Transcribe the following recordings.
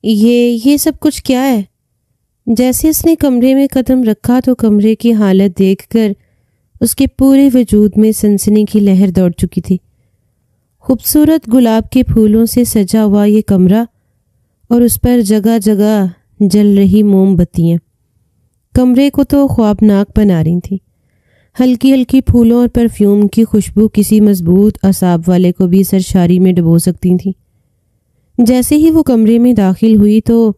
یہ سب کچھ کیا ہے؟ جیسے اس نے کمرے میں قدم رکھا تو کمرے کی حالت دیکھ کر اس کے پورے وجود میں سنسنی کی لہر دوڑ چکی تھی۔ خوبصورت گلاب کے پھولوں سے سجا ہوا یہ کمرہ اور اس پر جگہ جگہ جل رہی موم بتیاں کمرے کو تو خوابناک بنا رہی تھیں۔ ہلکی ہلکی پھولوں اور پرفیوم کی خوشبو کسی مضبوط اعصاب والے کو بھی سرشاری میں ڈبو سکتی تھیں۔ جیسے ہی وہ کمرے میں داخل ہوئی تو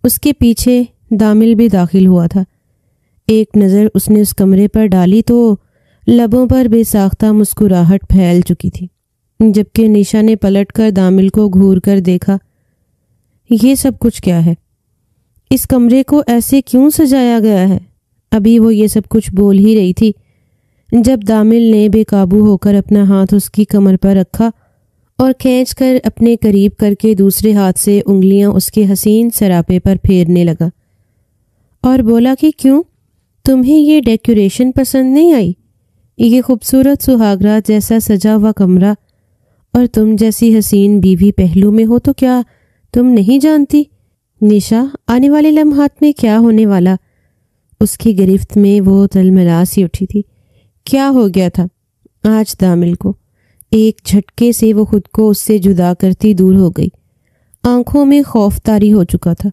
اس کے پیچھے دامل بھی داخل ہوا تھا۔ ایک نظر اس نے اس کمرے پر ڈالی تو لبوں پر بے ساختہ مسکراہٹ پھیل چکی تھی، جبکہ نشا نے پلٹ کر دامل کو گھور کر دیکھا۔ یہ سب کچھ کیا ہے؟ اس کمرے کو ایسے کیوں سجایا گیا ہے؟ ابھی وہ یہ سب کچھ بول ہی رہی تھی جب دامل نے بے قابو ہو کر اپنا ہاتھ اس کی کمر پر رکھا اور کھینچ کر اپنے قریب کر کے دوسرے ہاتھ سے انگلیاں اس کے حسین سراپے پر پھیرنے لگا اور بولا کہ کیوں تمہیں یہ ڈیکوریشن پسند نہیں آئی؟ یہ خوبصورت سہاگرات جیسا سجا ہوا کمرہ اور تم جیسی حسین بیوی پہلو میں ہو تو کیا تم نہیں جانتی نشا آنے والے لمحات میں کیا ہونے والا؟ اس کی گرفت میں وہ تلملا سی اٹھی تھی۔ کیا ہو گیا تھا آج دامل کو؟ ایک جھٹکے سے وہ خود کو اس سے جدا کرتی دور ہو گئی۔ آنکھوں میں خوف طاری ہو چکا تھا۔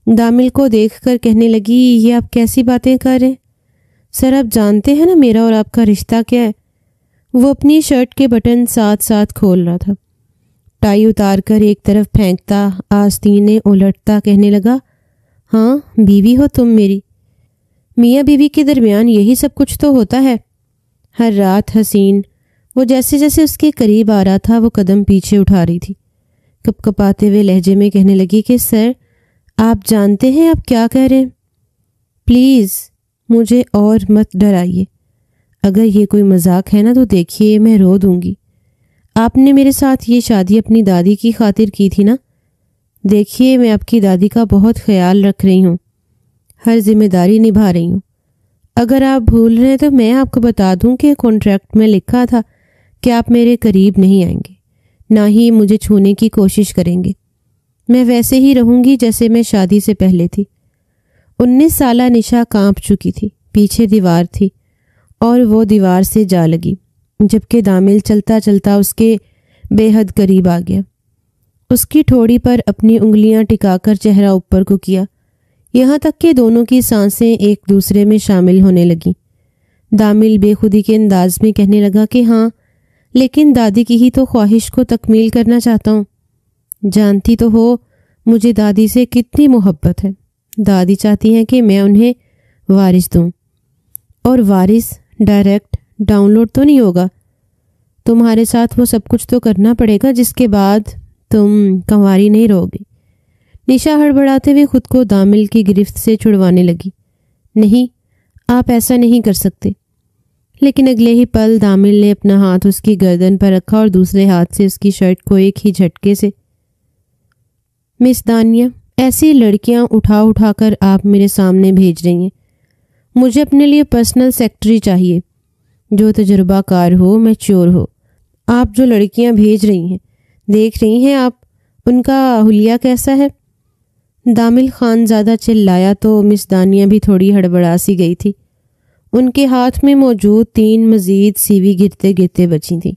دامل کو دیکھ کر کہنے لگی، یہ آپ کیسی باتیں کر رہے ہیں؟ سر آپ جانتے ہیں نا میرا اور آپ کا رشتہ کیا ہے؟ وہ اپنی شرٹ کے بٹن ساتھ ساتھ کھول رہا تھا۔ ٹائی اتار کر ایک طرف پھینکتا، آستینے الٹتا کہنے لگا، ہاں بیوی ہو تم میری۔ میاں بیوی کے درمیان یہی سب کچھ تو ہوتا ہے۔ ہر رات حسین وہ جیسے جیسے اس کے قریب آ رہا تھا وہ قدم پیچھے اٹھا رہی تھی۔ کپ کپاتے ہوئے لہجے میں کہنے لگی کہ سر آپ جانتے ہیں آپ کیا کہہ رہے ہیں؟ پلیز مجھے اور مت ڈرائیے۔ اگر یہ کوئی مذاق ہے نا تو دیکھیے میں رو دوں گی۔ آپ نے میرے ساتھ یہ شادی اپنی دادی کی خاطر کی تھی نا؟ دیکھیے میں آپ کی دادی کا بہت خیال رکھ رہی ہوں، ہر ذمہ داری نبھا رہی ہوں۔ اگر آپ بھول رہے ہیں تو میں آپ کو بتا دوں کہ کانٹریکٹ میں لکھا تھا کہ آپ میرے قریب نہیں آئیں گے، نہ ہی مجھے چھونے کی کوشش کریں گے۔ میں ویسے ہی رہوں گی جیسے میں شادی سے پہلے تھی۔ 19 سالہ نشا کانپ چکی تھی۔ پیچھے دیوار تھی اور وہ دیوار سے جا لگی، جبکہ دامل چلتا چلتا اس کے بے حد قریب آ گیا۔ اس کی ٹھوڑی پر اپنی انگلیاں ٹکا کر چہرہ اوپر کو کیا، یہاں تک کہ دونوں کی سانسیں ایک دوسرے میں شامل ہونے لگیں۔ دامل بے خودی کے انداز میں کہنے لگا کہ ہاں لیکن دادی کی ہی تو خواہش کو تکمیل کرنا چاہتا ہوں۔ جانتی تو ہو مجھے دادی سے کتنی محبت ہے۔ دادی چاہتی ہیں کہ میں انہیں وارث دوں، اور وارث ڈائریکٹ ڈاؤن لوڈ تو نہیں ہوگا۔ تمہارے ساتھ وہ سب کچھ تو کرنا پڑے گا جس کے بعد تم کنواری نہیں رہو گی۔ نشا ہڑبڑاتے ہوئے خود کو دامل کی گرفت سے چھڑوانے لگی۔ نہیں آپ ایسا نہیں کر سکتے۔ لیکن اگلے ہی پل دامل نے اپنا ہاتھ اس کی گردن پر رکھا اور دوسرے ہاتھ سے اس کی شرٹ کو ایک ہی جھٹکے سے، مس دانیہ ایسی لڑکیاں اٹھا اٹھا کر آپ میرے سامنے بھیج رہی ہیں۔ مجھے اپنے لیے پرسنل سیکرٹری چاہیے جو تجربہ کار ہو، میچور ہو۔ آپ جو لڑکیاں بھیج رہی ہیں، دیکھ رہی ہیں آپ ان کا حلیہ کیسا ہے؟ دامل خان زیادہ چلایا تو مس دانیہ بھی تھوڑی ہڑبڑا سی گئی تھی۔ ان کے ہاتھ میں موجود 3 مزید سیوی گرتے گرتے بچی تھیں۔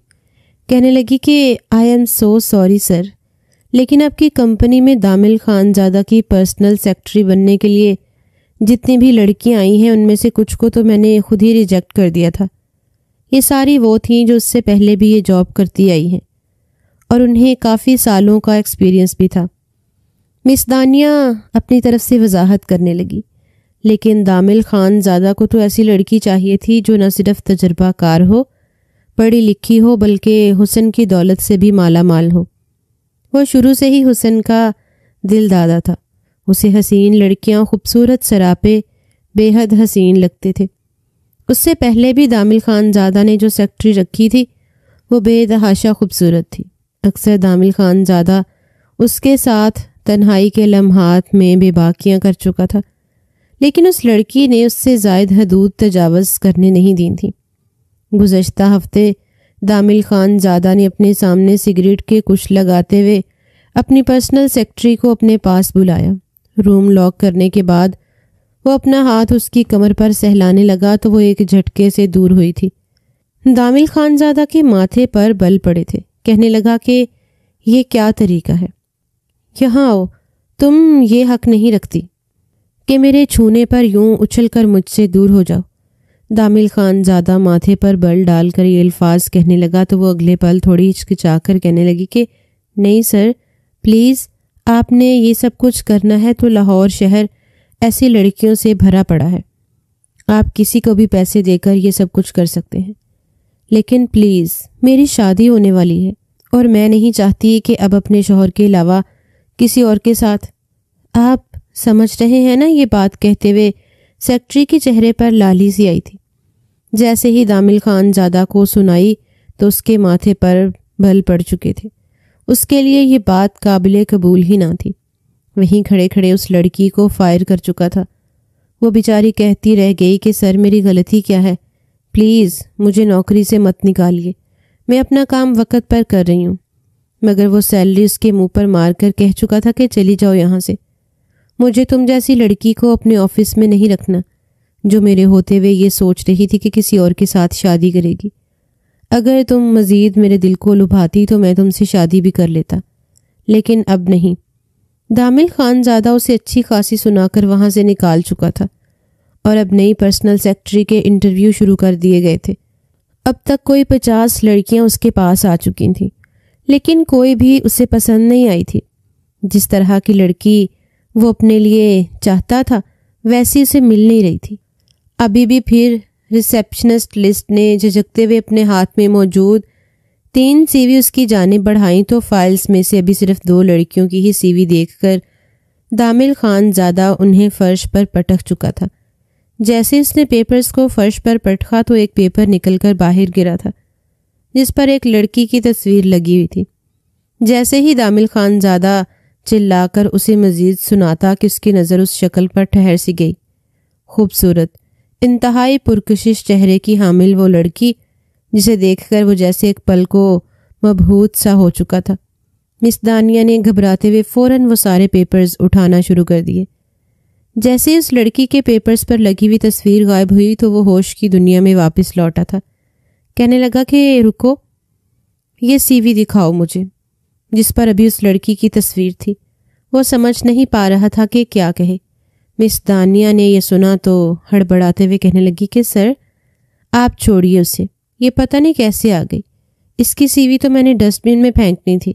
کہنے لگی کہ I am so sorry sir, لیکن آپ کی کمپنی میں دامل خان زادہ کی پرسنل سیکرٹری بننے کے لیے جتنی بھی لڑکیاں آئی ہیں ان میں سے کچھ کو تو میں نے خود ہی ریجیکٹ کر دیا تھا۔ یہ ساری وہ تھیں جو اس سے پہلے بھی یہ جاب کرتی آئی ہیں اور انہیں کافی سالوں کا ایکسپیرینس بھی تھا۔ مس دانیہ اپنی طرف سے وضاحت کرنے لگی، لیکن دامل خان زادہ کو تو ایسی لڑکی چاہیے تھی جو نہ صرف تجربہ کار ہو، پڑھی لکھی ہو، بلکہ حسن کی دولت سے بھی مالا مال ہو۔ وہ شروع سے ہی حسن کا دل دادا تھا۔ اسے حسین لڑکیاں خوبصورت سراپے بے حد حسین لگتے تھے۔ اس سے پہلے بھی دامل خان زادہ نے جو سیکرٹری رکھی تھی وہ بے تحاشا خوبصورت تھی۔ اکثر دامل خان زادہ اس کے ساتھ تنہائی کے لمحات میں بے باکیاں کر چکا تھا، لیکن اس لڑکی نے اس سے زائد حدود تجاوز کرنے نہیں دی تھی۔ گزشتہ ہفتے دامل خان زادہ نے اپنے سامنے سگریٹ کے کچھ لگاتے ہوئے اپنی پرسنل سیکرٹری کو اپنے پاس بلایا۔ روم لاک کرنے کے بعد وہ اپنا ہاتھ اس کی کمر پر سہلانے لگا تو وہ ایک جھٹکے سے دور ہوئی تھی۔ دامل خانزادہ کے ماتھے پر بل پڑے تھے۔ کہنے لگا کہ یہ کیا طریقہ ہے؟ یہاں آؤ، تم یہ حق نہیں رکھتی کہ میرے چھونے پر یوں اچھل کر مجھ سے دور ہو جاؤ۔ دامل خانزادہ ماتھے پر بل ڈال کر یہ الفاظ کہنے لگا تو وہ اگلے پل تھوڑی ہچکچا کر کہنے لگی کہ نہیں سر، پلیز، آپ نے یہ سب کچھ کرنا ہے تو لاہور شہر ایسی لڑکیوں سے بھرا پڑا ہے، آپ کسی کو بھی پیسے دے کر یہ سب کچھ کر سکتے ہیں، لیکن پلیز میری شادی ہونے والی ہے اور میں نہیں چاہتی کہ اب اپنے شوہر کے علاوہ کسی اور کے ساتھ۔ آپ سمجھ رہے ہیں نا؟ یہ بات کہتے ہوئے سیکرٹری کے چہرے پر لالی سی آئی تھی۔ جیسے ہی دامل خانزادہ کو سنائی تو اس کے ماتھے پر بل پڑ چکے تھے۔ اس کے لیے یہ بات قابل قبول ہی نہ تھی۔ وہیں کھڑے کھڑے اس لڑکی کو فائر کر چکا تھا۔ وہ بیچاری کہتی رہ گئی کہ سر میری غلطی کیا ہے؟ پلیز مجھے نوکری سے مت نکالیے، میں اپنا کام وقت پر کر رہی ہوں۔ مگر وہ سیلری اس کے منہ پر مار کر کہہ چکا تھا کہ چلی جاؤ یہاں سے، مجھے تم جیسی لڑکی کو اپنے آفس میں نہیں رکھنا جو میرے ہوتے ہوئے یہ سوچ رہی تھی کہ کسی اور کے ساتھ شادی کرے گی۔ اگر تم مزید میرے دل کو لبھاتی تو میں تم سے شادی بھی کر لیتا، لیکن اب نہیں۔ دامل خانزادہ اسے اچھی خاصی سنا کر وہاں سے نکال چکا تھا اور اب نئی پرسنل سیکرٹری کے انٹرویو شروع کر دیے گئے تھے۔ اب تک کوئی 50 لڑکیاں اس کے پاس آ چکی تھیں، لیکن کوئی بھی اسے پسند نہیں آئی تھی۔ جس طرح کی لڑکی وہ اپنے لیے چاہتا تھا ویسی اسے مل نہیں رہی تھی۔ ابھی بھی پھر ریسیپشنسٹ لسٹ نے جھجکتے ہوئے اپنے ہاتھ میں موجود 3 سی وی اس کی جانب بڑھائیں تو فائلز میں سے ابھی صرف 2 لڑکیوں کی ہی سی وی دیکھ کر دامل خانزادہ انہیں فرش پر پٹک چکا تھا۔ جیسے اس نے پیپرز کو فرش پر پٹکا تو ایک پیپر نکل کر باہر گرا تھا جس پر ایک لڑکی کی تصویر لگی ہوئی تھی۔ جیسے ہی دامل خانزادہ چلا کر اسے مزید سناتا کہ اس کی نظر اس شکل پر ٹھہر سی گئی۔ خوبصورت، انتہائی پرکشش چہرے کی حامل وہ لڑکی جسے دیکھ کر وہ جیسے ایک پل کو مبہوت سا ہو چکا تھا۔ مس دانیہ نے گھبراتے ہوئے فوراً وہ سارے پیپرز اٹھانا شروع کر دیے۔ جیسے اس لڑکی کے پیپرز پر لگی ہوئی تصویر غائب ہوئی تو وہ ہوش کی دنیا میں واپس لوٹا تھا۔ کہنے لگا کہ رکو، یہ سی وی دکھاؤ مجھے، جس پر ابھی اس لڑکی کی تصویر تھی۔ وہ سمجھ نہیں پا رہا تھا کہ کیا کہے۔ مس دانیہ نے یہ سنا تو ہڑبڑاتے ہوئے کہنے لگی کہ سر آپ چھوڑیے اسے، یہ پتہ نہیں کیسے آ گئی، اس کی سی وی تو میں نے ڈسٹ بن میں پھینکنی تھی،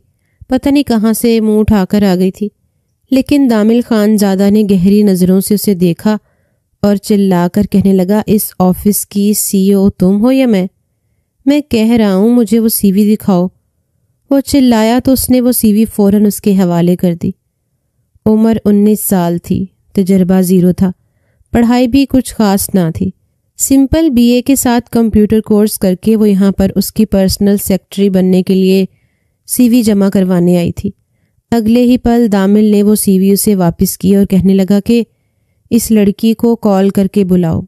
پتہ نہیں کہاں سے منہ اٹھا کر آ گئی تھی۔ لیکن دامل خانزادہ نے گہری نظروں سے اسے دیکھا اور چلا کر کہنے لگا اس آفس کی سی او تم ہو یا میں کہہ رہا ہوں مجھے وہ سی وی دکھاؤ۔ وہ چلایا تو اس نے وہ سی وی فوراً اس کے حوالے کر دی۔ عمر 19 سال تھی، تجربہ 0 تھا، پڑھائی بھی کچھ خاص نہ تھی۔ سمپل بی اے کے ساتھ کمپیوٹر کورس کر کے وہ یہاں پر اس کی پرسنل سیکرٹری بننے کے لیے سی وی جمع کروانے آئی تھی۔ اگلے ہی پل دامل نے وہ سی وی اسے واپس کی اور کہنے لگا کہ اس لڑکی کو کال کر کے بلاؤ۔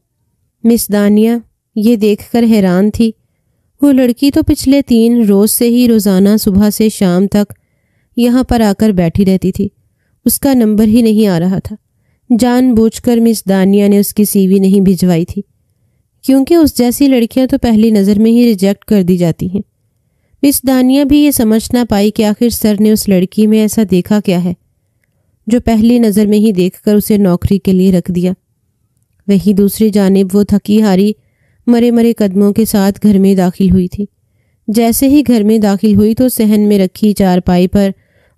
مس دانیہ یہ دیکھ کر حیران تھی۔ وہ لڑکی تو پچھلے 3 روز سے ہی روزانہ صبح سے شام تک یہاں پر آ کر بیٹھی رہتی تھی، اس کا نمبر ہی نہیں آ رہا تھا۔ جان بوجھ کر مس دانیہ نے اس کی سی وی نہیں بھجوائی تھی، کیونکہ اس جیسی لڑکیاں تو پہلی نظر میں ہی ریجیکٹ کر دی جاتی ہیں۔ مس دانیہ بھی یہ سمجھ نہ پائی کہ آخر سر نے اس لڑکی میں ایسا دیکھا کیا ہے جو پہلی نظر میں ہی دیکھ کر اسے نوکری کے لیے رکھ دیا۔ وہیں دوسری جانب وہ تھکی ہاری مرے مرے قدموں کے ساتھ گھر میں داخل ہوئی تھی۔ جیسے ہی گھر میں داخل ہوئی تو صحن میں رکھی چارپائی پر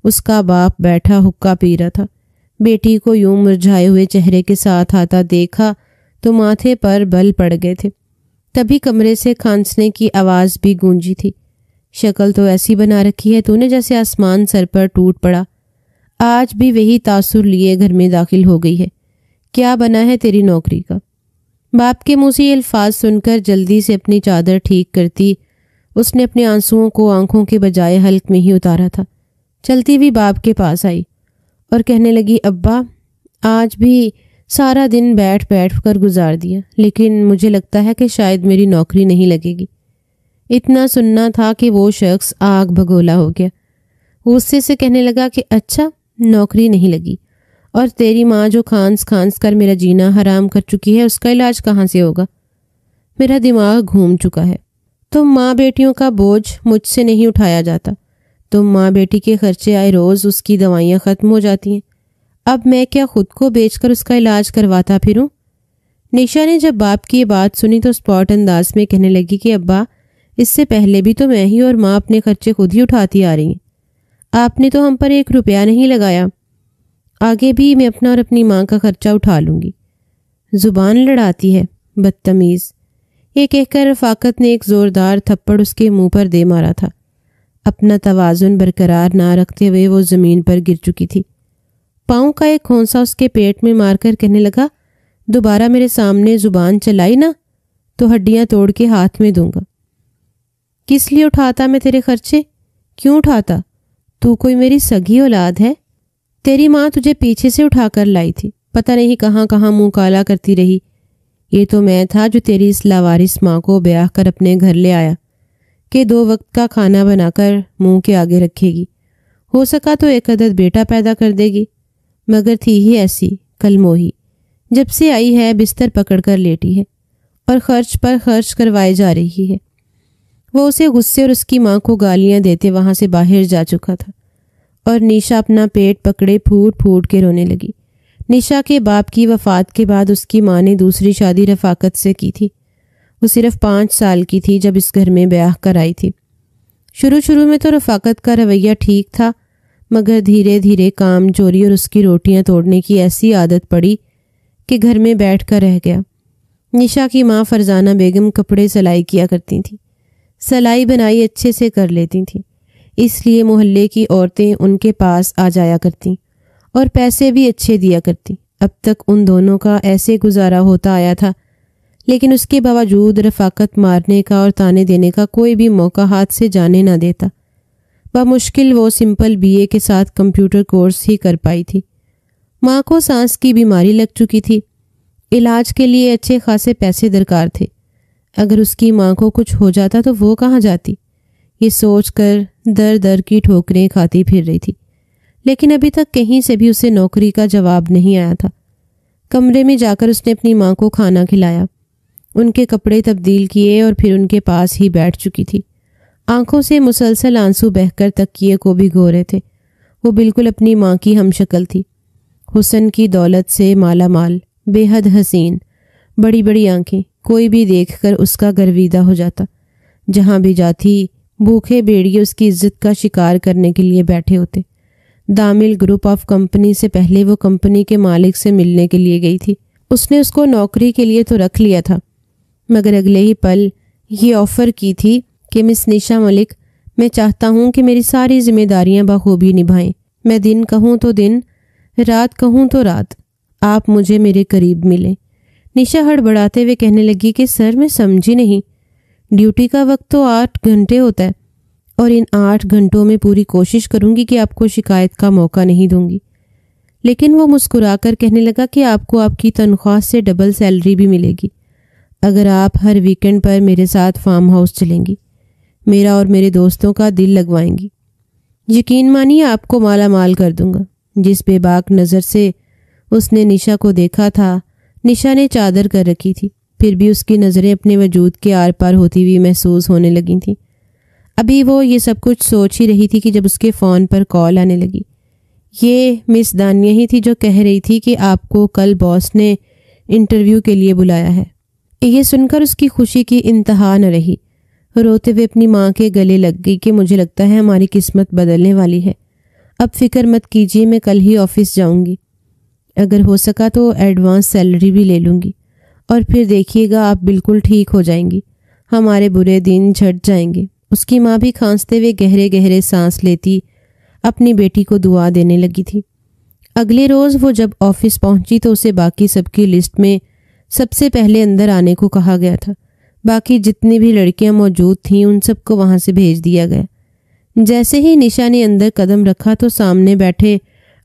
اس کا باپ بیٹھا حقہ پی رہا تھا۔ بیٹی کو یوں مرجھائے ہوئے چہرے کے ساتھ آتا دیکھا تو ماتھے پر بل پڑ گئے تھے۔ تبھی کمرے سے کھانسنے کی آواز بھی گونجی تھی۔ شکل تو ایسی بنا رکھی ہے تو نے جیسے آسمان سر پر ٹوٹ پڑا۔ آج بھی وہی تاثر لیے گھر میں داخل ہو گئی ہے، کیا بنا ہے تیری نوکری کا؟ باپ کے منہ سے یہ الفاظ سن کر جلدی سے اپنی چادر ٹھیک کرتی اس نے اپنے آنسوؤں کو آنکھوں کے بجائے حلق میں ہی اتارا تھا۔ چلتی بھی باپ کے پاس آئی اور کہنے لگی ابا آج بھی سارا دن بیٹھ کر گزار دیا، لیکن مجھے لگتا ہے کہ شاید میری نوکری نہیں لگے گی۔ اتنا سننا تھا کہ وہ شخص آگ بھگولا ہو گیا۔ غصے سے کہنے لگا کہ اچھا نوکری نہیں لگی، اور تیری ماں جو کھانس کھانس کر میرا جینا حرام کر چکی ہے اس کا علاج کہاں سے ہوگا؟ میرا دماغ گھوم چکا ہے۔ تم ماں بیٹیوں کا بوجھ مجھ سے نہیں اٹھایا جاتا، تم ماں بیٹی کے خرچے آئے روز اس کی دوائیاں ختم ہو جاتی ہیں، اب میں کیا خود کو بیچ کر اس کا علاج کرواتا پھروں؟ نشا نے جب باپ کی یہ بات سنی تو اسپاٹ انداز میں کہنے لگی کہ ابا، اس سے پہلے بھی تو میں ہی اور ماں اپنے خرچے خود ہی اٹھاتی آ رہی ہیں، آپ نے تو ہم پر 1 روپیہ نہیں لگایا، آگے بھی میں اپنا اور اپنی ماں کا خرچہ اٹھا لوں گی۔ زبان لڑاتی ہے، بدتمیز، یہ کہہ کر رفاقت نے ایک زوردار تھپڑ اس کے منہ پر دے مارا تھا۔ اپنا توازن برقرار نہ رکھتے ہوئے وہ زمین پر گر چکی تھی۔ پاؤں کا ایک کھونسا اس کے پیٹ میں مار کر کہنے لگا، دوبارہ میرے سامنے زبان چلائی نا تو ہڈیاں توڑ کے ہاتھ میں دوں گا۔ کس لیے اٹھاتا میں تیرے خرچے؟ کیوں اٹھاتا؟ تو کوئی میری سگی اولاد ہے؟ تیری ماں تجھے پیچھے سے اٹھا کر لائی تھی، پتہ نہیں کہاں کہاں منہ کالا کرتی رہی۔ یہ تو میں تھا جو تیری اس لاوارث ماں کو بیاہ کر اپنے گھر لے آیا کہ 2 وقت کا کھانا بنا کر منہ کے آگے رکھے گی، ہو سکا تو 1 عدد بیٹا پیدا کر دے گی، مگر تھی ہی ایسی کل موہی، جب سے آئی ہے بستر پکڑ کر لیٹی ہے اور خرچ پر خرچ کروائے جا رہی ہے۔ وہ اسے غصے اور اس کی ماں کو گالیاں دیتے وہاں سے باہر جا چکا تھا، اور نشا اپنا پیٹ پکڑے پھوٹ پھوٹ کے رونے لگی۔ نشا کے باپ کی وفات کے بعد اس کی ماں نے دوسری شادی رفاقت سے کی تھی۔ وہ صرف 5 سال کی تھی جب اس گھر میں بیاہ کر آئی تھی۔ شروع میں تو رفاقت کا رویہ ٹھیک تھا، مگر دھیرے دھیرے کام چوری اور اس کی روٹیاں توڑنے کی ایسی عادت پڑی کہ گھر میں بیٹھ کر رہ گیا۔ نشا کی ماں فرزانہ بیگم کپڑے سلائی کیا کرتی تھیں، سلائی بنائی اچھے سے کر لیتی تھیں، اس لیے محلے کی عورتیں ان کے پاس آ جایا کرتیں اور پیسے بھی اچھے دیا کرتی۔ اب تک ان دونوں کا ایسے گزارا ہوتا آیا تھا، لیکن اس کے باوجود رفاقت مارنے کا اور تانے دینے کا کوئی بھی موقع ہاتھ سے جانے نہ دیتا۔ بمشکل وہ سمپل BA کے ساتھ کمپیوٹر کورس ہی کر پائی تھی۔ ماں کو سانس کی بیماری لگ چکی تھی، علاج کے لیے اچھے خاصے پیسے درکار تھے۔ اگر اس کی ماں کو کچھ ہو جاتا تو وہ کہاں جاتی؟ یہ سوچ کر در در کی ٹھوکریں کھاتی پھر رہی تھی، لیکن ابھی تک کہیں سے بھی اسے نوکری کا جواب نہیں آیا تھا۔ کمرے میں جا کر اس نے اپنی ماں کو کھانا کھلایا، ان کے کپڑے تبدیل کیے اور پھر ان کے پاس ہی بیٹھ چکی تھی۔ آنکھوں سے مسلسل آنسو بہہ کر تکیے کو بھگو رہے تھے۔ وہ بالکل اپنی ماں کی ہم شکل تھی، حسن کی دولت سے مالا مال، بے حد حسین، بڑی بڑی آنکھیں، کوئی بھی دیکھ کر اس کا گرویدہ ہو جاتا۔ جہاں بھی جاتی بھوکے بیڑیے اس کی عزت کا شکار کرنے کے لیے بیٹھے ہوتے۔ دامل گروپ آف کمپنی سے پہلے وہ کمپنی کے مالک سے ملنے کے لیے گئی تھی۔ اس نے اس کو نوکری کے لیے تو رکھ لیا تھا، مگر اگلے ہی پل یہ آفر کی تھی کہ مس نشا ملک، میں چاہتا ہوں کہ میری ساری ذمہ داریاں بخوبی نبھائیں۔ میں دن کہوں تو دن، رات کہوں تو رات، آپ مجھے میرے قریب ملیں۔ نشا ہڑبڑاتے ہوئے کہنے لگی کہ سر میں سمجھی نہیں، ڈیوٹی کا وقت تو 8 گھنٹے ہوتا ہے، اور ان 8 گھنٹوں میں پوری کوشش کروں گی کہ آپ کو شکایت کا موقع نہیں دوں گی۔ لیکن وہ مسکرا کر کہنے لگا کہ آپ کو آپ کی تنخواہ سے ڈبل سیلری بھی ملے گی اگر آپ ہر ویکنڈ پر میرے ساتھ فارم ہاؤس چلیں گی، میرا اور میرے دوستوں کا دل لگوائیں گی۔ یقین مانیے آپ کو مالا مال کر دوں گا۔ جس بے باک نظر سے اس نے نشا کو دیکھا تھا، نشا نے چادر کر رکھی تھی، پھر بھی اس کی نظریں اپنے وجود کے آر پار ہوتی ہوئی محسوس ہونے لگی تھیں۔ ابھی وہ یہ سب کچھ سوچ ہی رہی تھی کہ جب اس کے فون پر کال آنے لگی۔ یہ مس دانیہ ہی تھی جو کہہ رہی تھی کہ آپ کو کل باس نے انٹرویو کے لیے بلایا ہے۔ یہ سن کر اس کی خوشی کی انتہا نہ رہی، روتے ہوئے اپنی ماں کے گلے لگ گئی کہ مجھے لگتا ہے ہماری قسمت بدلنے والی ہے، اب فکر مت کیجیے، میں کل ہی آفس جاؤں گی، اگر ہو سکا تو ایڈوانس سیلری بھی لے لوں گی، اور پھر دیکھیے گا آپ بالکل ٹھیک ہو جائیں گی، ہمارے برے دن جھٹ جائیں گے۔ اس کی ماں بھی کھانستے ہوئے گہرے گہرے سانس لیتی اپنی بیٹی کو دعا دینے لگی تھی۔ اگلے روز وہ جب آفس پہنچی تو اسے باقی سب کی لسٹ میں سب سے پہلے اندر آنے کو کہا گیا تھا۔ باقی جتنی بھی لڑکیاں موجود تھیں ان سب کو وہاں سے بھیج دیا گیا۔ جیسے ہی نشا نے اندر قدم رکھا تو سامنے بیٹھے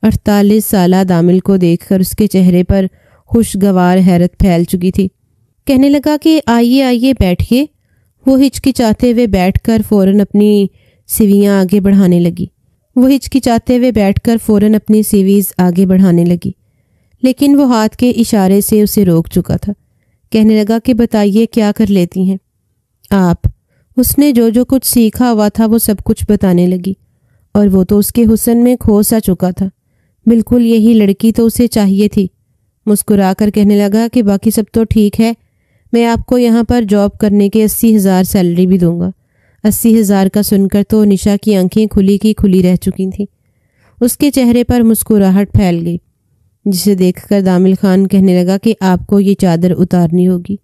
48 سالہ دامل کو دیکھ کر اس کے چہرے پر خوشگوار حیرت پھیل چکی تھی۔ کہنے لگا کہ آئیے آئیے بیٹھیے۔ وہ ہچکچاتے ہوئے بیٹھ کر فوراً اپنی سیویاں آگے بڑھانے لگی۔ وہ ہچکچاتے ہوئے بیٹھ کر فوراً اپنی سیویز آگے بڑھانے لگی، لیکن وہ ہاتھ کے اشارے سے اسے روک چکا تھا۔ کہنے لگا کہ بتائیے کیا کر لیتی ہیں آپ؟ اس نے جو کچھ سیکھا ہوا تھا وہ سب کچھ بتانے لگی، اور وہ تو اس کے حسن میں کھو سا چکا تھا۔ بالکل یہی لڑکی تو اسے چاہیے تھی۔ مسکرا کر کہنے لگا کہ باقی سب تو ٹھیک ہے، میں آپ کو یہاں پر جاب کرنے کے 80,000 سیلری بھی دوں گا۔ 80,000 کا سن کر تو نشا کی آنکھیں کھلی کی کھلی رہ چکی تھیں۔ اس کے چہرے پر مسکراہٹ پھیل گئی، جسے دیکھ کر دامل خان کہنے لگا کہ آپ کو یہ چادر اتارنی ہوگی۔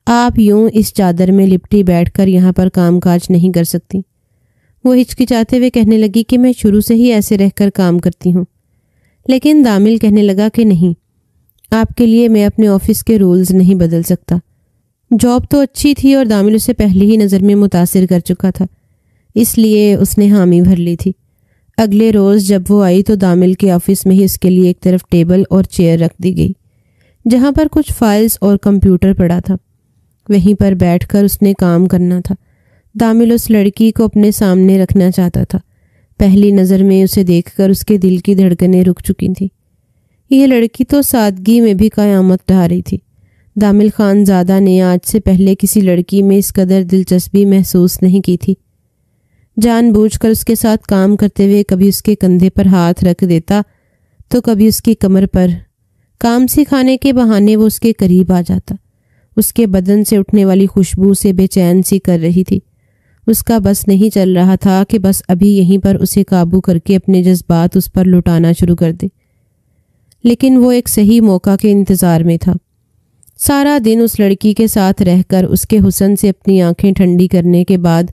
آپ یوں اس چادر میں لپٹی بیٹھ کر یہاں پر کام کاج نہیں کر سکتی۔ وہ ہچکچاتے ہوئے کہنے لگی کہ میں شروع سے ہی ایسے رہ کر کام کرتی ہوں۔ لیکن دامل کہنے لگا کہ نہیں، آپ کے لیے میں اپنے آفس کے رولز نہیں بدل سکتا۔ جاب تو اچھی تھی اور دامل اسے پہلی ہی نظر میں متاثر کر چکا تھا، اس لیے اس نے حامی بھر لی تھی۔ اگلے روز جب وہ آئی تو دامل کے آفس میں ہی اس کے لیے ایک طرف ٹیبل اور چیئر رکھ دی گئی، جہاں پر کچھ فائلز اور کمپیوٹر پڑا تھا۔ وہیں پر بیٹھ کر اس نے کام کرنا تھا۔ دامل اس لڑکی کو اپنے سامنے رکھنا چاہتا تھا۔ پہلی نظر میں اسے دیکھ کر اس کے دل کی دھڑکنیں رک چکی تھیں۔ یہ لڑکی تو سادگی میں بھی قیامت ڈھا رہی تھی۔ دامل خان زادہ نے آج سے پہلے کسی لڑکی میں اس قدر دلچسپی محسوس نہیں کی تھی۔ جان بوجھ کر اس کے ساتھ کام کرتے ہوئے کبھی اس کے کندھے پر ہاتھ رکھ دیتا تو کبھی اس کی کمر پر۔ کام سکھانے کے بہانے وہ اس کے قریب آ جاتا۔ اس کے بدن سے اٹھنے والی خوشبو سے بے چین سی کر رہی تھی۔ اس کا بس نہیں چل رہا تھا کہ بس ابھی یہیں پر اسے قابو کر کے اپنے جذبات اس پر لٹانا شروع کر دے، لیکن وہ ایک صحیح موقع کے انتظار میں تھا۔ سارا دن اس لڑکی کے ساتھ رہ کر اس کے حسن سے اپنی آنکھیں ٹھنڈی کرنے کے بعد